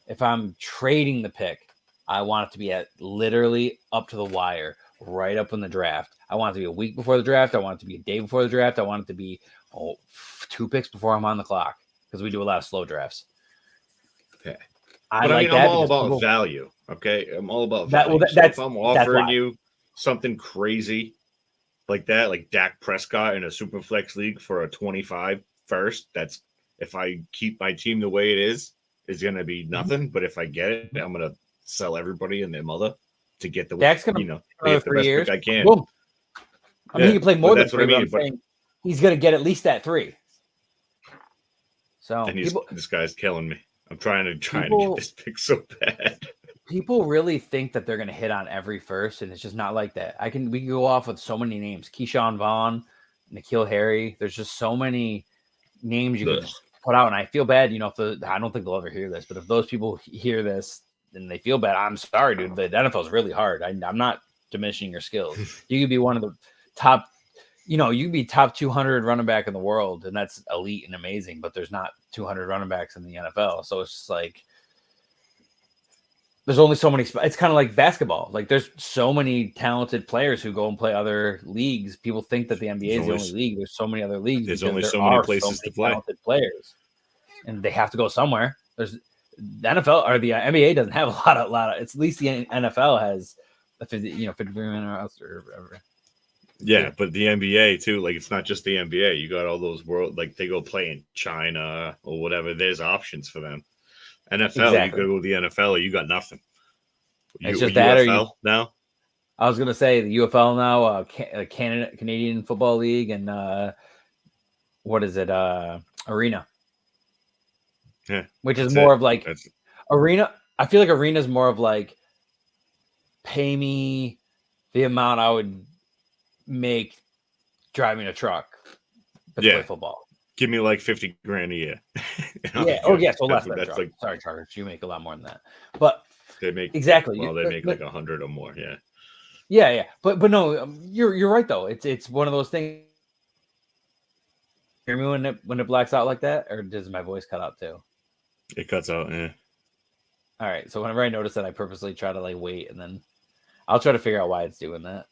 If I'm trading the pick, I want it to be at literally up to the wire, right up in the draft. I want it to be a week before the draft. I want it to be a day before the draft. I want it to be 2 picks before I'm on the clock because we do a lot of slow drafts. Okay. I'm all about value. Okay. I'm all about value. If I'm offering you something crazy like that, like Dak Prescott in a super flex league for a 25 first, that's if I keep my team the way it is, it's going to be nothing. But if I get it, I'm going to sell everybody and their mother to get the Dak's going to play the best pick I can. Boom. I mean, he can play more than 3, what but he's going to get at least that 3. So this guy's killing me. I'm trying to get this pick so bad. People really think that they're going to hit on every first, and it's just not like that. We can go off with so many names: Keyshawn Vaughn, N'Keal Harry. There's just so many names you can put out, and I feel bad. If I don't think they'll ever hear this, but if those people hear this and they feel bad, I'm sorry, dude. The NFL is really hard. I'm not diminishing your skills. You could be one of the top. You could be top 200 running back in the world, and that's elite and amazing. But there's not 200 running backs in the NFL, so it's just like there's only so many. It's kind of like basketball. Like there's so many talented players who go and play other leagues. People think that the NBA is the only league. There's so many other leagues. There's only so many places to play. Talented players, and they have to go somewhere. There's the NFL or the NBA doesn't have a lot of. It's at least the NFL has a 50 minute or whatever. Yeah, but the NBA too. Like it's not just the NBA. You got all those like they go play in China or whatever. There's options for them. NFL, exactly. You could go to the NFL or you got nothing. It's just that UFL now. I was gonna say the UFL now, Canadian Football League, and what is it? Arena. Yeah, which is more of like Arena. I feel like Arena is more of like pay me the amount I would make driving a truck, but play football. Give me like $50,000 a year. Yeah. Oh, yeah. So less than a truck. Like, sorry, Chargers. You make a lot more than that, but they make exactly. Well, they make like 100 or more. Yeah. Yeah. But no, you're right though. It's one of those things. Hear me when it blacks out like that, or does my voice cut out too? It cuts out. Yeah. All right. So whenever I notice that, I purposely try to like wait, and then I'll try to figure out why it's doing that.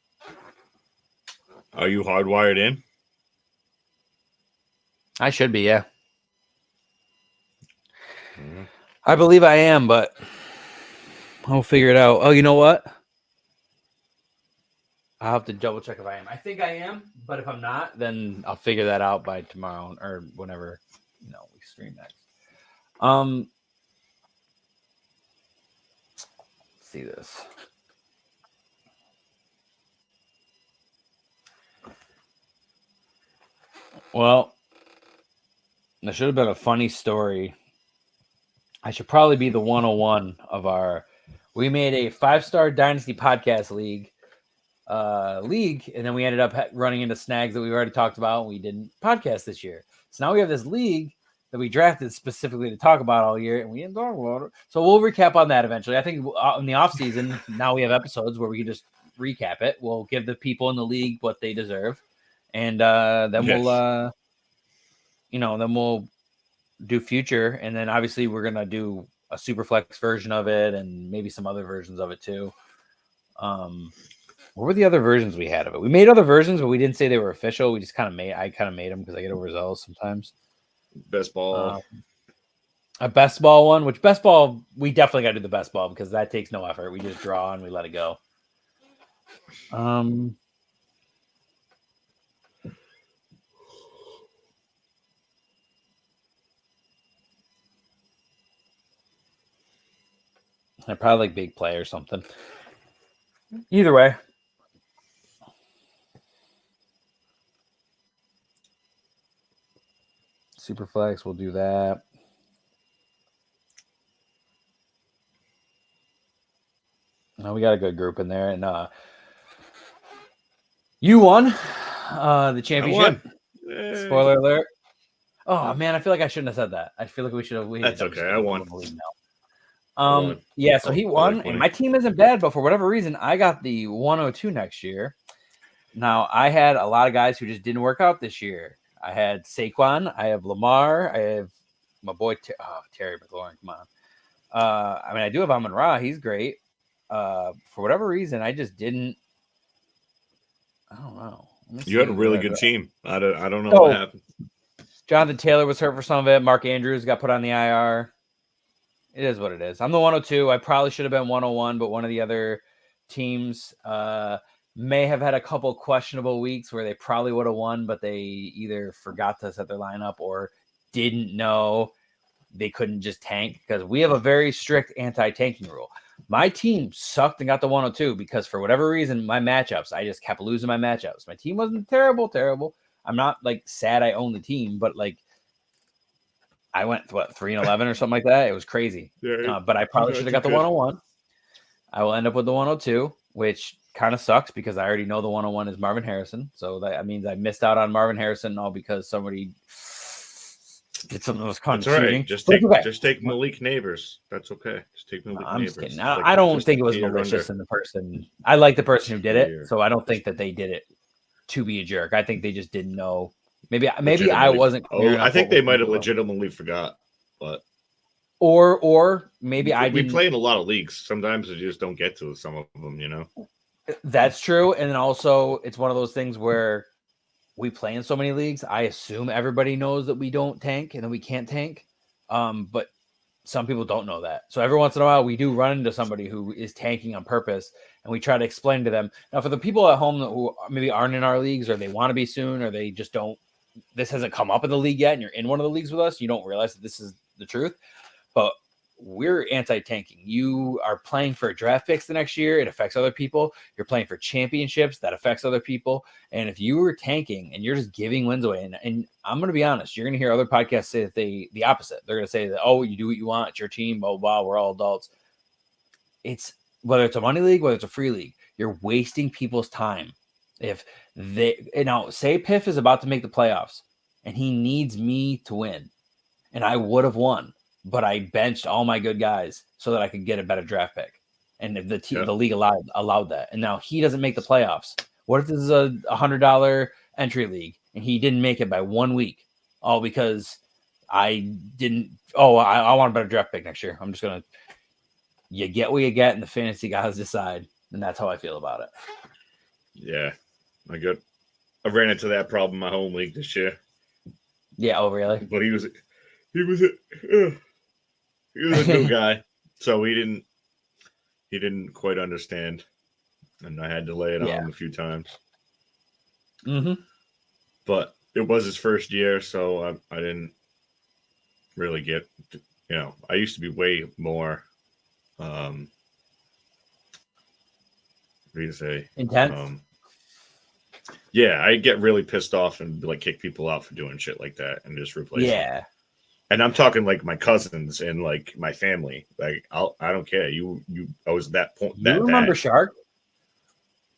Are you hardwired in? I should be, yeah. I believe I am, but I'll figure it out. Oh, you know what? I'll have to double check if I am. I think I am, but if I'm not, then I'll figure that out by tomorrow or whenever we stream next. Let's see this. Well, that should have been a funny story. I should probably be the 101 of our. We made a 5-star Dynasty Podcast league, and then we ended up running into snags that we already talked about, and we didn't podcast this year. So now we have this league that we drafted specifically to talk about all year, and we didn't talk about it. So we'll recap on that eventually. I think in the off season, now we have episodes where we can just recap it. We'll give the people in the league what they deserve. And then we'll do future, and then obviously we're gonna do a super flex version of it, and maybe some other versions of it too. What were the other versions we had of it? We made other versions, but we didn't say they were official. We just I kind of made them because I get overzealous sometimes. Best ball, a best ball one. Which best ball we definitely got to do the best ball because that takes no effort. We just draw and we let it go. I probably like big play or something. Either way. Superflex, we'll do that. Now we got a good group in there, and you won the championship. Spoiler alert! Oh man, I feel like I shouldn't have said that. I feel like we should have. That's okay. I won. Yeah, so he won, and my team isn't bad, but for whatever reason, I got the 102 next year. Now, I had a lot of guys who just didn't work out this year. I had Saquon, I have Lamar, I have my boy Terry McLaurin. Come on, I do have Amon-Ra. He's great. For whatever reason, I just didn't. I don't know. You had a really good team. I don't know what happened. Jonathan Taylor was hurt for some of it. Mark Andrews got put on the IR. It is what it is. I'm the 102. I probably should have been 101, but one of the other teams may have had a couple questionable weeks where they probably would have won, but they either forgot to set their lineup or didn't know they couldn't just tank because we have a very strict anti-tanking rule. My team sucked and got the 102 because for whatever reason, my matchups, I just kept losing my matchups. My team wasn't terrible. I'm not like sad I own the team, but like I went 3-11 or something like that. It was crazy. But I probably should have got the 101. I will end up with the 102. which kind of sucks because I already know the 101 is Marvin Harrison. So that means I missed out on Marvin Harrison all because somebody did something that was kind That's of all cheating. right. Just take Malik Neighbors. That's okay. Just take Malik I'm Neighbors. just kidding. I don't think it was malicious in the person. I like the person who did it, so I don't think that they did it to be a jerk. I think they just didn't know. Maybe I wasn't clear enough. I think they might have legitimately forgot, but or maybe we play in a lot of leagues. Sometimes we just don't get to some of them, you know. That's true, and then also it's one of those things where we play in so many leagues. I assume everybody knows that we don't tank and that we can't tank, but some people don't know that. So every once in a while, we do run into somebody who is tanking on purpose, and we try to explain to them. Now, for the people at home who maybe aren't in our leagues, or they want to be soon, or they just don't, this hasn't come up in the league yet, and you're in one of the leagues with us, you don't realize that this is the truth. But we're anti-tanking. You are playing for draft picks the next year. It affects other people. You're playing for championships. That affects other people. And if you were tanking and you're just giving wins away, and I'm going to be honest, you're going to hear other podcasts say that the opposite. They're going to say that, oh, you do what you want. It's your team. Blah, blah, blah. We're all adults. It's whether it's a money league, whether it's a free league, you're wasting people's time. If they, now say Piff is about to make the playoffs and he needs me to win, and I would have won, but I benched all my good guys so that I could get a better draft pick. And if the league allowed that. And now he doesn't make the playoffs. What if this is a $100 entry league and he didn't make it by 1 week? All because I didn't. Oh, I want a better draft pick next year. I'm just going to, you get what you get, and the fantasy guys decide. And that's how I feel about it. Yeah. I ran into that problem in my home league this year. Yeah. Oh, really? But he was a new guy, so he didn't quite understand, and I had to lay it on him a few times. Mm-hmm. But it was his first year, so I didn't really get, I used to be way more, what do you say? Intense? Yeah, I get really pissed off and like kick people out for doing shit like that and just replace them. And I'm talking like my cousins and like my family. Like I don't care. I was that point. You remember Shark?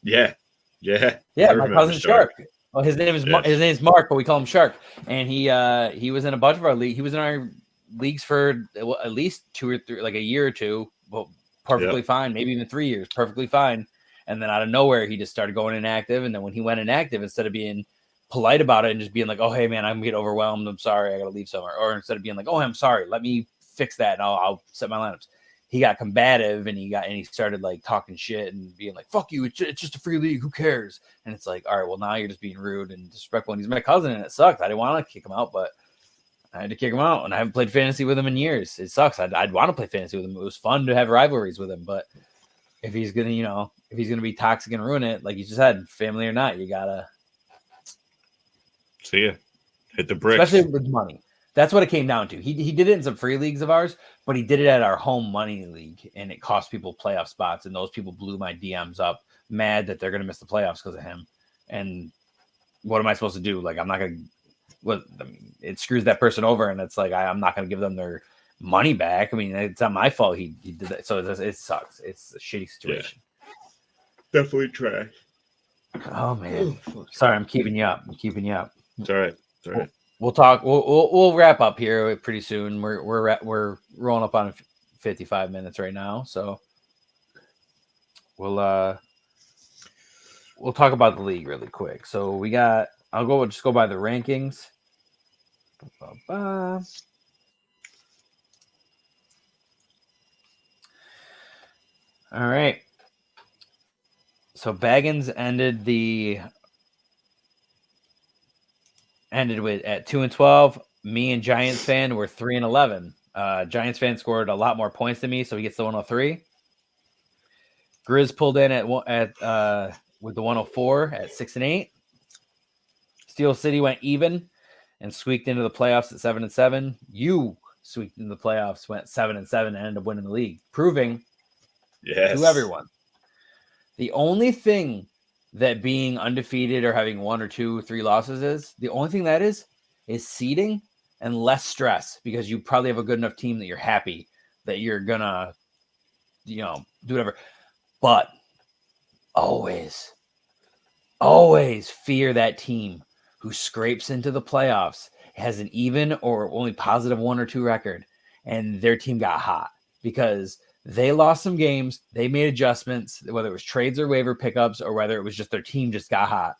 Yeah. My cousin Shark. Well, his name is Mark, but we call him Shark. And he was in a bunch of our league. He was in our leagues for at least 2 or 3, like a year or two. Well, perfectly fine. Maybe even 3 years, perfectly fine. And then out of nowhere, he just started going inactive. And then when he went inactive, instead of being polite about it and just being like, oh, hey, man, I'm getting overwhelmed. I'm sorry. I got to leave somewhere. Or instead of being like, oh, I'm sorry. Let me fix that. And I'll set my lineups. He got combative and he started like talking shit and being like, fuck you. It's just a free league. Who cares? And it's like, all right, well, now you're just being rude and disrespectful. And he's my cousin and it sucks. I didn't want to kick him out, but I had to kick him out. And I haven't played fantasy with him in years. It sucks. I'd want to play fantasy with him. It was fun to have rivalries with him. But if he's going to, if he's going to be toxic and ruin it, like you just said, family or not, you got to. See ya. Hit the bricks. Especially with money. That's what it came down to. He did it in some free leagues of ours, but he did it at our home money league, and it cost people playoff spots, and those people blew my DMs up, mad that they're going to miss the playoffs because of him. And what am I supposed to do? Like, I'm not going to – it screws that person over, and it's like I'm not going to give them their money back. I mean, it's not my fault he did that. So it sucks. It's a shitty situation. Yeah. Definitely trash. Oh, man. Sorry, I'm keeping you up. It's all right. We'll talk. We'll wrap up here pretty soon. We're rolling up on 55 minutes right now, so we'll talk about the league really quick. So I'll just go by the rankings. All right. So Baggins ended with at 2-12. Me and Giants fan were 3-11. Giants fan scored a lot more points than me, so he gets the 103. Grizz pulled in with the 104 at 6-8. Steel City went even and squeaked into the playoffs at 7-7. You squeaked into the playoffs, went 7-7, and ended up winning the league, proving to everyone the only thing that being undefeated or having 1 or 2 or 3 losses is seeding and less stress, because you probably have a good enough team that you're happy that you're gonna, do whatever. But always fear that team who scrapes into the playoffs, has an even or only positive 1 or 2 record, and their team got hot because they lost some games. They made adjustments, whether it was trades or waiver pickups, or whether it was just their team just got hot.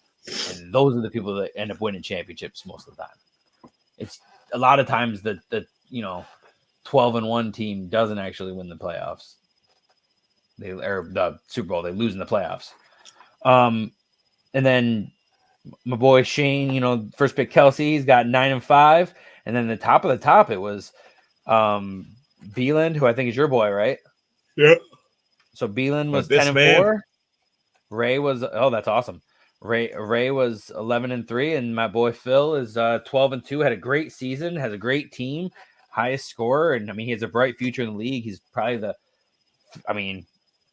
And those are the people that end up winning championships most of the time. It's a lot of times the 12-1 team doesn't actually win the playoffs. Or the Super Bowl, they lose in the playoffs. And then my boy Shane, first pick Kelsey, he's got 9-5, and then the top of the top, it was Beeland, who I think is your boy, right? Yeah. So Beeland was 10-4. Ray was that's awesome. Ray was 11-3, and my boy Phil is 12-2. Had a great season, has a great team, highest scorer, and he has a bright future in the league. He's probably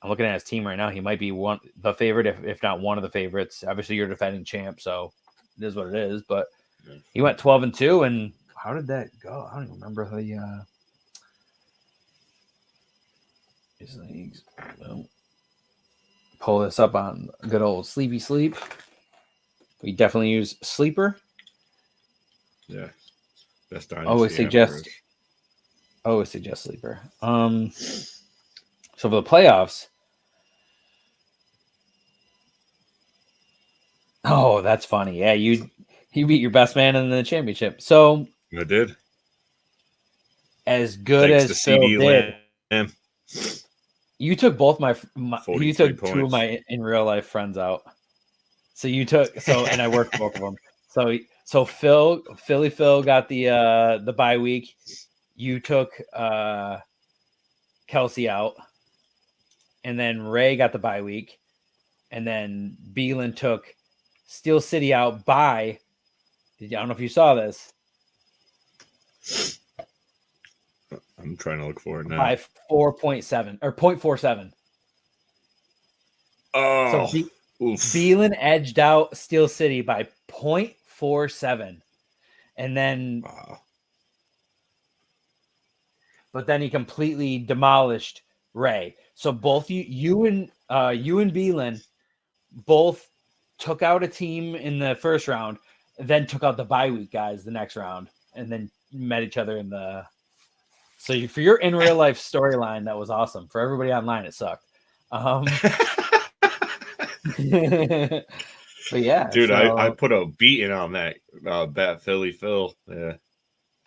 I'm looking at his team right now. He might be the favorite, if not one of the favorites. Obviously, you're defending champ, so it is what it is. But he went 12-2, and how did that go? I don't even remember his leagues. Well, pull this up on good old Sleepy Sleep. We definitely use Sleeper. Yeah, best dynasty. Always suggest Sleeper. So for the playoffs, that's funny. Yeah, you beat your best man in the championship. So I did. As good Thanks as to Phil CD did, Lamb. You took both my you took points. 2 of my in real life friends out. So and I worked both of them. So Philly Phil got the bye week. You took Kelsey out. And then Ray got the bye week. And then Beelan took Steel City out by, I don't know if you saw this. I'm trying to look for it now. By 4.7 or 0.47. Oh, so Beelan edged out Steel City by 0.47. And then, but then he completely demolished Ray. So both you and Beelan both took out a team in the first round, then took out the bye week guys the next round, and then met each other in the. So for your in real life storyline, that was awesome. For everybody online, it sucked. But yeah, dude, I put a beating on that bet Philly Phil.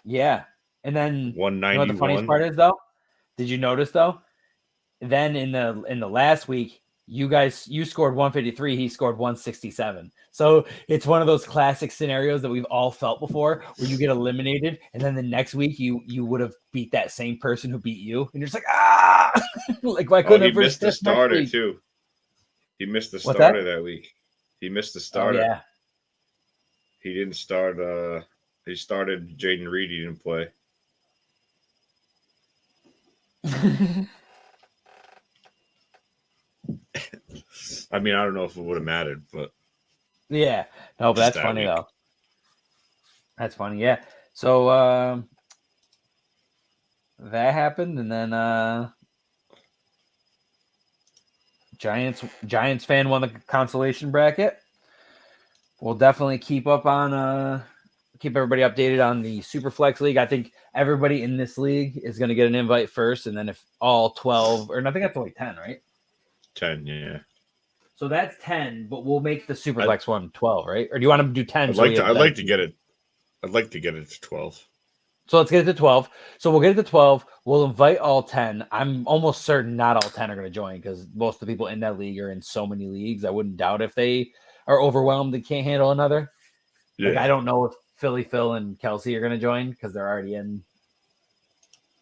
Yeah, and then 191. What the funniest part is though? Did you notice though? Then in the last week, you scored 153, he scored 167. So it's one of those classic scenarios that we've all felt before, where you get eliminated, and then the next week you would have beat that same person who beat you, and you're just like like why couldn't he missed the starter too? He missed the starter that week. He missed the starter. Oh, yeah. He didn't start. He started Jaden Reed. He didn't play. I don't know if it would have mattered, but yeah, no, but that's funny though. That's funny, yeah. So that happened, and then Giants fan won the consolation bracket. We'll definitely keep everybody updated on the Superflex League. I think everybody in this league is going to get an invite first, and then if all 12, or I think that's only 10, right? 10, yeah. So that's 10, but we'll make the Superflex one 12, right? Or do you want to do 10? I'd like to get it to 12. So let's get it to 12. So we'll get it to 12. We'll invite all 10. I'm almost certain not all 10 are going to join because most of the people in that league are in so many leagues. I wouldn't doubt if they are overwhelmed and can't handle another. Yeah. Like, I don't know if Philly Phil and Kelsey are going to join because they're already in.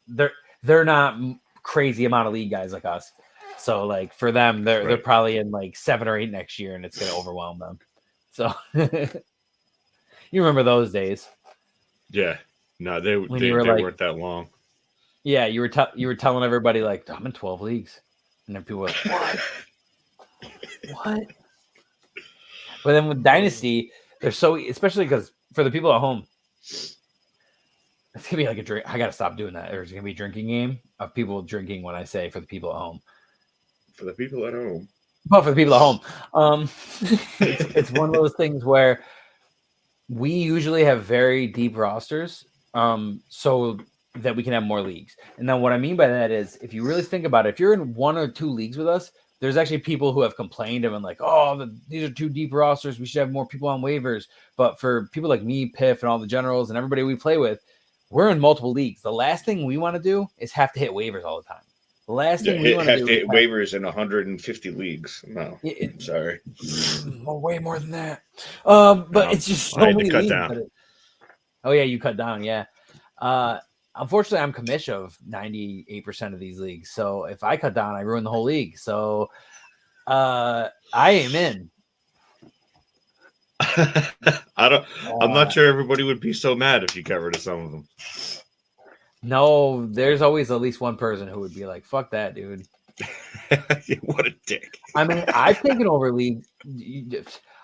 They're not crazy amount of league guys like us. So like for them, they're probably in like 7 or 8 next year, and it's going to overwhelm them. So you remember those days? Yeah. No, they weren't that long. Yeah, you were telling everybody like I'm in 12 leagues, and then people were like, "What? What?" But then with Dynasty, they're so, especially because for the people at home, it's gonna be like a drink. I gotta stop doing that. There's gonna be a drinking game of people drinking when I say for the people at home. For the people at home. But for the people at home, it's one of those things where we usually have very deep rosters, so that we can have more leagues. And then what I mean by that is, if you really think about it, if you're in 1 or 2 leagues with us, there's actually people who have complained and been like, "Oh, these are too deep rosters. We should have more people on waivers." But for people like me, Piff, and all the generals and everybody we play with, we're in multiple leagues. The last thing we want to do is have to hit waivers all the time. The last thing we want to do is hit waivers in 150 leagues. No, sorry. Way more than that. But it's just so many cut leagues. Down. Oh yeah, you cut down. Yeah. Unfortunately, I'm commish of 98% of these leagues. So if I cut down, I ruin the whole league. So I am in. I'm not sure everybody would be so mad if you got rid of some of them. No, there's always at least one person who would be like, "Fuck that, dude." What a dick. I mean, I've taken over league.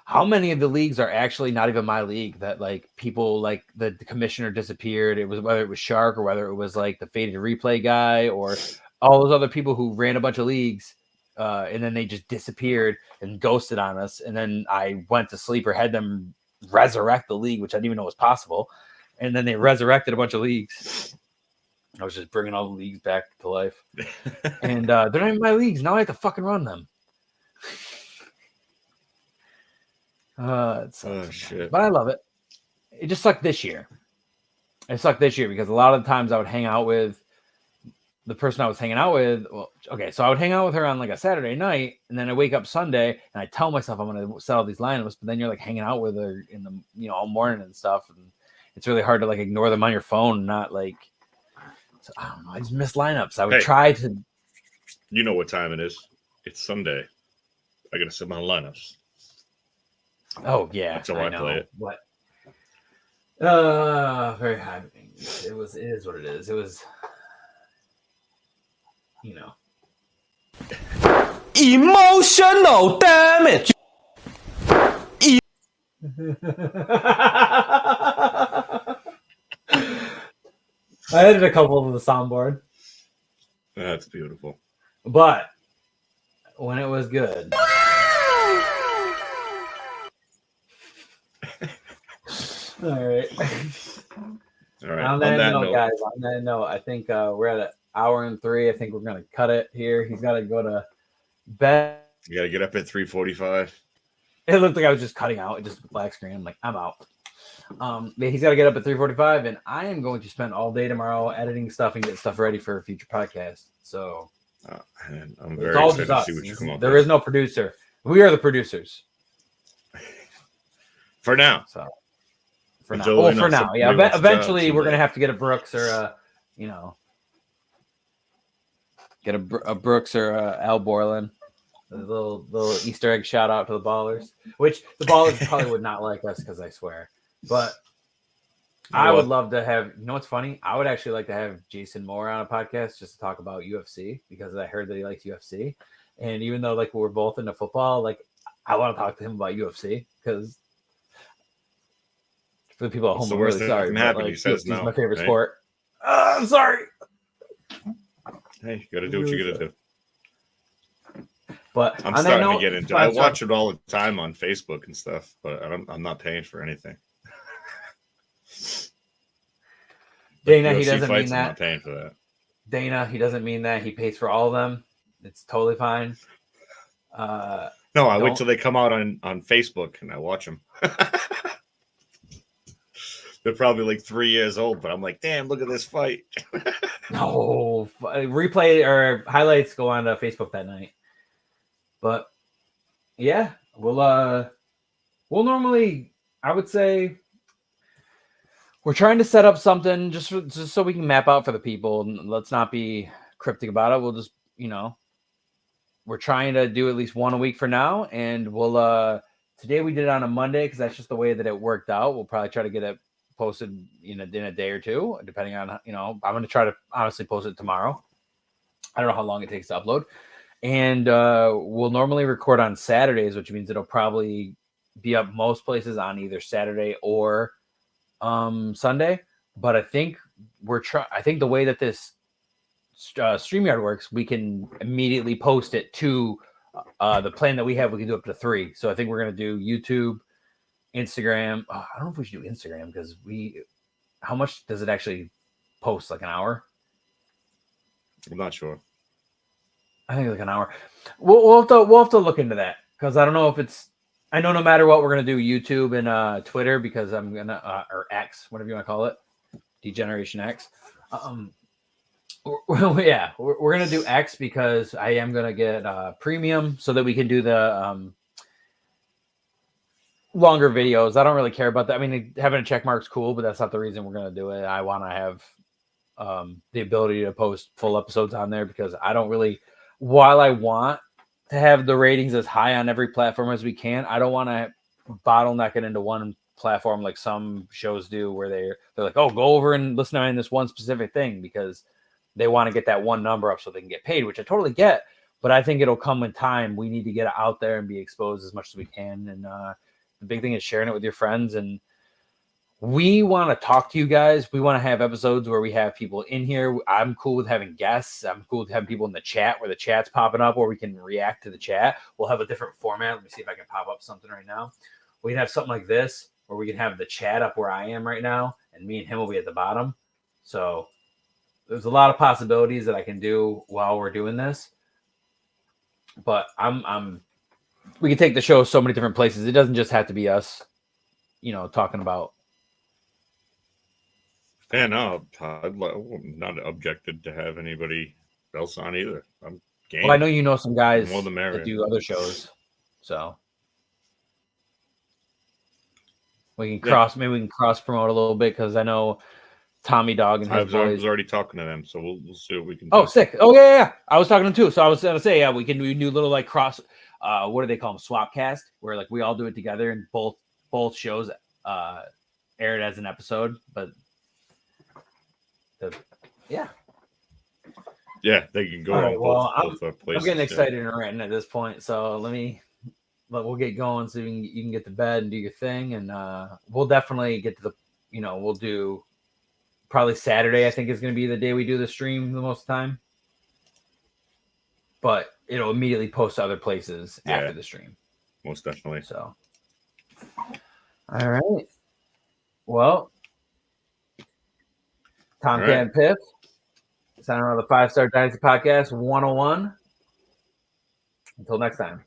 How many of the leagues are actually not even my league that like people like the commissioner disappeared? It was whether it was Shark or whether it was like the faded replay guy or all those other people who ran a bunch of leagues and then they just disappeared and ghosted on us. And then I went to sleep or had them resurrect the league, which I didn't even know was possible. And then they resurrected a bunch of leagues. I was just bringing all the leagues back to life. And they're not even my leagues. Now I have to fucking run them. It sucks. Oh, shit. But I love it. It just sucked this year. It sucked this year because a lot of the times I would hang out with the person I was hanging out with. Well, okay, so I would hang out with her on like a Saturday night, and then I wake up Sunday and I tell myself I'm going to sell these lineups, but then you're like hanging out with her in the all morning and stuff, and it's really hard to like ignore them on your phone and not like. So, I don't know. I just miss lineups. I would try to. You know what time it is? It's Sunday. I got to set my lineups. Oh yeah, that's how I play it. What? Very high. It is what it is. It was, Emotional damage. I added a couple to the soundboard. That's beautiful. But when it was good. All right. On that note, guys, I think we're at 1 hour and 3. I think we're going to cut it here. He's got to go to bed. You got to get up at 3:45. It looked like I was just cutting out. It just black screen. I'm like, I'm out. He's got to get up at 3:45, and I am going to spend all day tomorrow editing stuff and get stuff ready for a future podcast. So I'm very excited to see what you come up with. There is no producer. We are the producers. For now. So for now. Yeah. Eventually we're gonna have to get a Brooks or get a Brooks or Al Borland. A little Easter egg shout out to the Ballers, which the Ballers probably would not like us because I swear. But I would love to have. You know what's funny? I would actually like to have Jason Moore on a podcast just to talk about UFC because I heard that he likes UFC, and even though like we're both into football, like I want to talk to him about UFC because. For the people at home, I'm really sorry. But, like, he's my favorite sport. I'm sorry. Hey, you got to do what you got to do. But I'm starting to get into it. I watch it all the time on Facebook and stuff, but I'm not paying for anything. Dana, he doesn't mean that. I'm not paying for that. Dana, he doesn't mean that. He pays for all of them. It's totally fine. No, I wait till they come out on Facebook and I watch them. They're probably like 3 years old, but I'm like, damn, look at this fight. No, replay or highlights go on to Facebook that night. But yeah, we'll normally, I would say, we're trying to set up something just so we can map out for the people. And let's not be cryptic about it. We'll just, we're trying to do at least one a week for now, and we'll. Today we did it on a Monday because that's just the way that it worked out. We'll probably try to get it posted in a day or two, depending on, I'm going to try to honestly post it tomorrow. I don't know how long it takes to upload. And we'll normally record on Saturdays, which means it'll probably be up most places on either Saturday or Sunday. But I think I think the way that this StreamYard works, we can immediately post it to The plan that we have, we can do up to 3. So I think we're going to do YouTube, Instagram. I don't know if we should do Instagram because how much does it actually post? Like an hour? I'm not sure. I think like an hour. We'll have to look into that because I don't know if it's. I know no matter what, we're gonna do YouTube and Twitter because I'm gonna or X, whatever you want to call it, Degeneration X. We're gonna do X because I am gonna get premium so that we can do the longer videos. I don't really care about that. I mean, having a check mark's cool, but that's not the reason we're gonna do it. I want to have the ability to post full episodes on there because I don't really. While I want to have the ratings as high on every platform as we can, I don't want to bottleneck it into one platform like some shows do where they're like, oh, go over and listen to this one specific thing because they want to get that one number up so they can get paid, which I totally get. But I think it'll come in time. We need to get out there and be exposed as much as we can. And the big thing is sharing it with your friends. And we want to talk to you guys. We want to have episodes where we have people in here. I'm cool with having guests. I'm cool with having people in the chat where the chat's popping up where we can react to the chat. We'll have a different format. Let me see if I can pop up something right now. We can have something like this where we can have the chat up where I am right now and me and him will be at the bottom. So there's a lot of possibilities that I can do while we're doing this. But we can take the show so many different places. It doesn't just have to be us, talking about. Yeah, no, I'm not objected to have anybody else on either. I'm game. Well, I know you know some guys More the merrier. that do other shows, so maybe we can cross promote a little bit because I know Tommy Dog and his boys. I was already talking to them, so we'll see what we can do. Oh, sick! Oh yeah. I was talking to them too, so I was gonna say we can do little like cross. What do they call them? Swapcast, where like we all do it together and both shows aired as an episode, but. Yeah, they can go. All right, well, both places. I'm getting excited and ranting at this point, so we'll get going so you can get to bed and do your thing, and we'll definitely get to the, we'll do probably Saturday. I think is going to be the day we do the stream the most time, but it'll immediately post to other places after the stream. Most definitely. So, all right, well. Tomcat and Piff, signing on the 5-Star Dynasty Podcast 101. Until next time.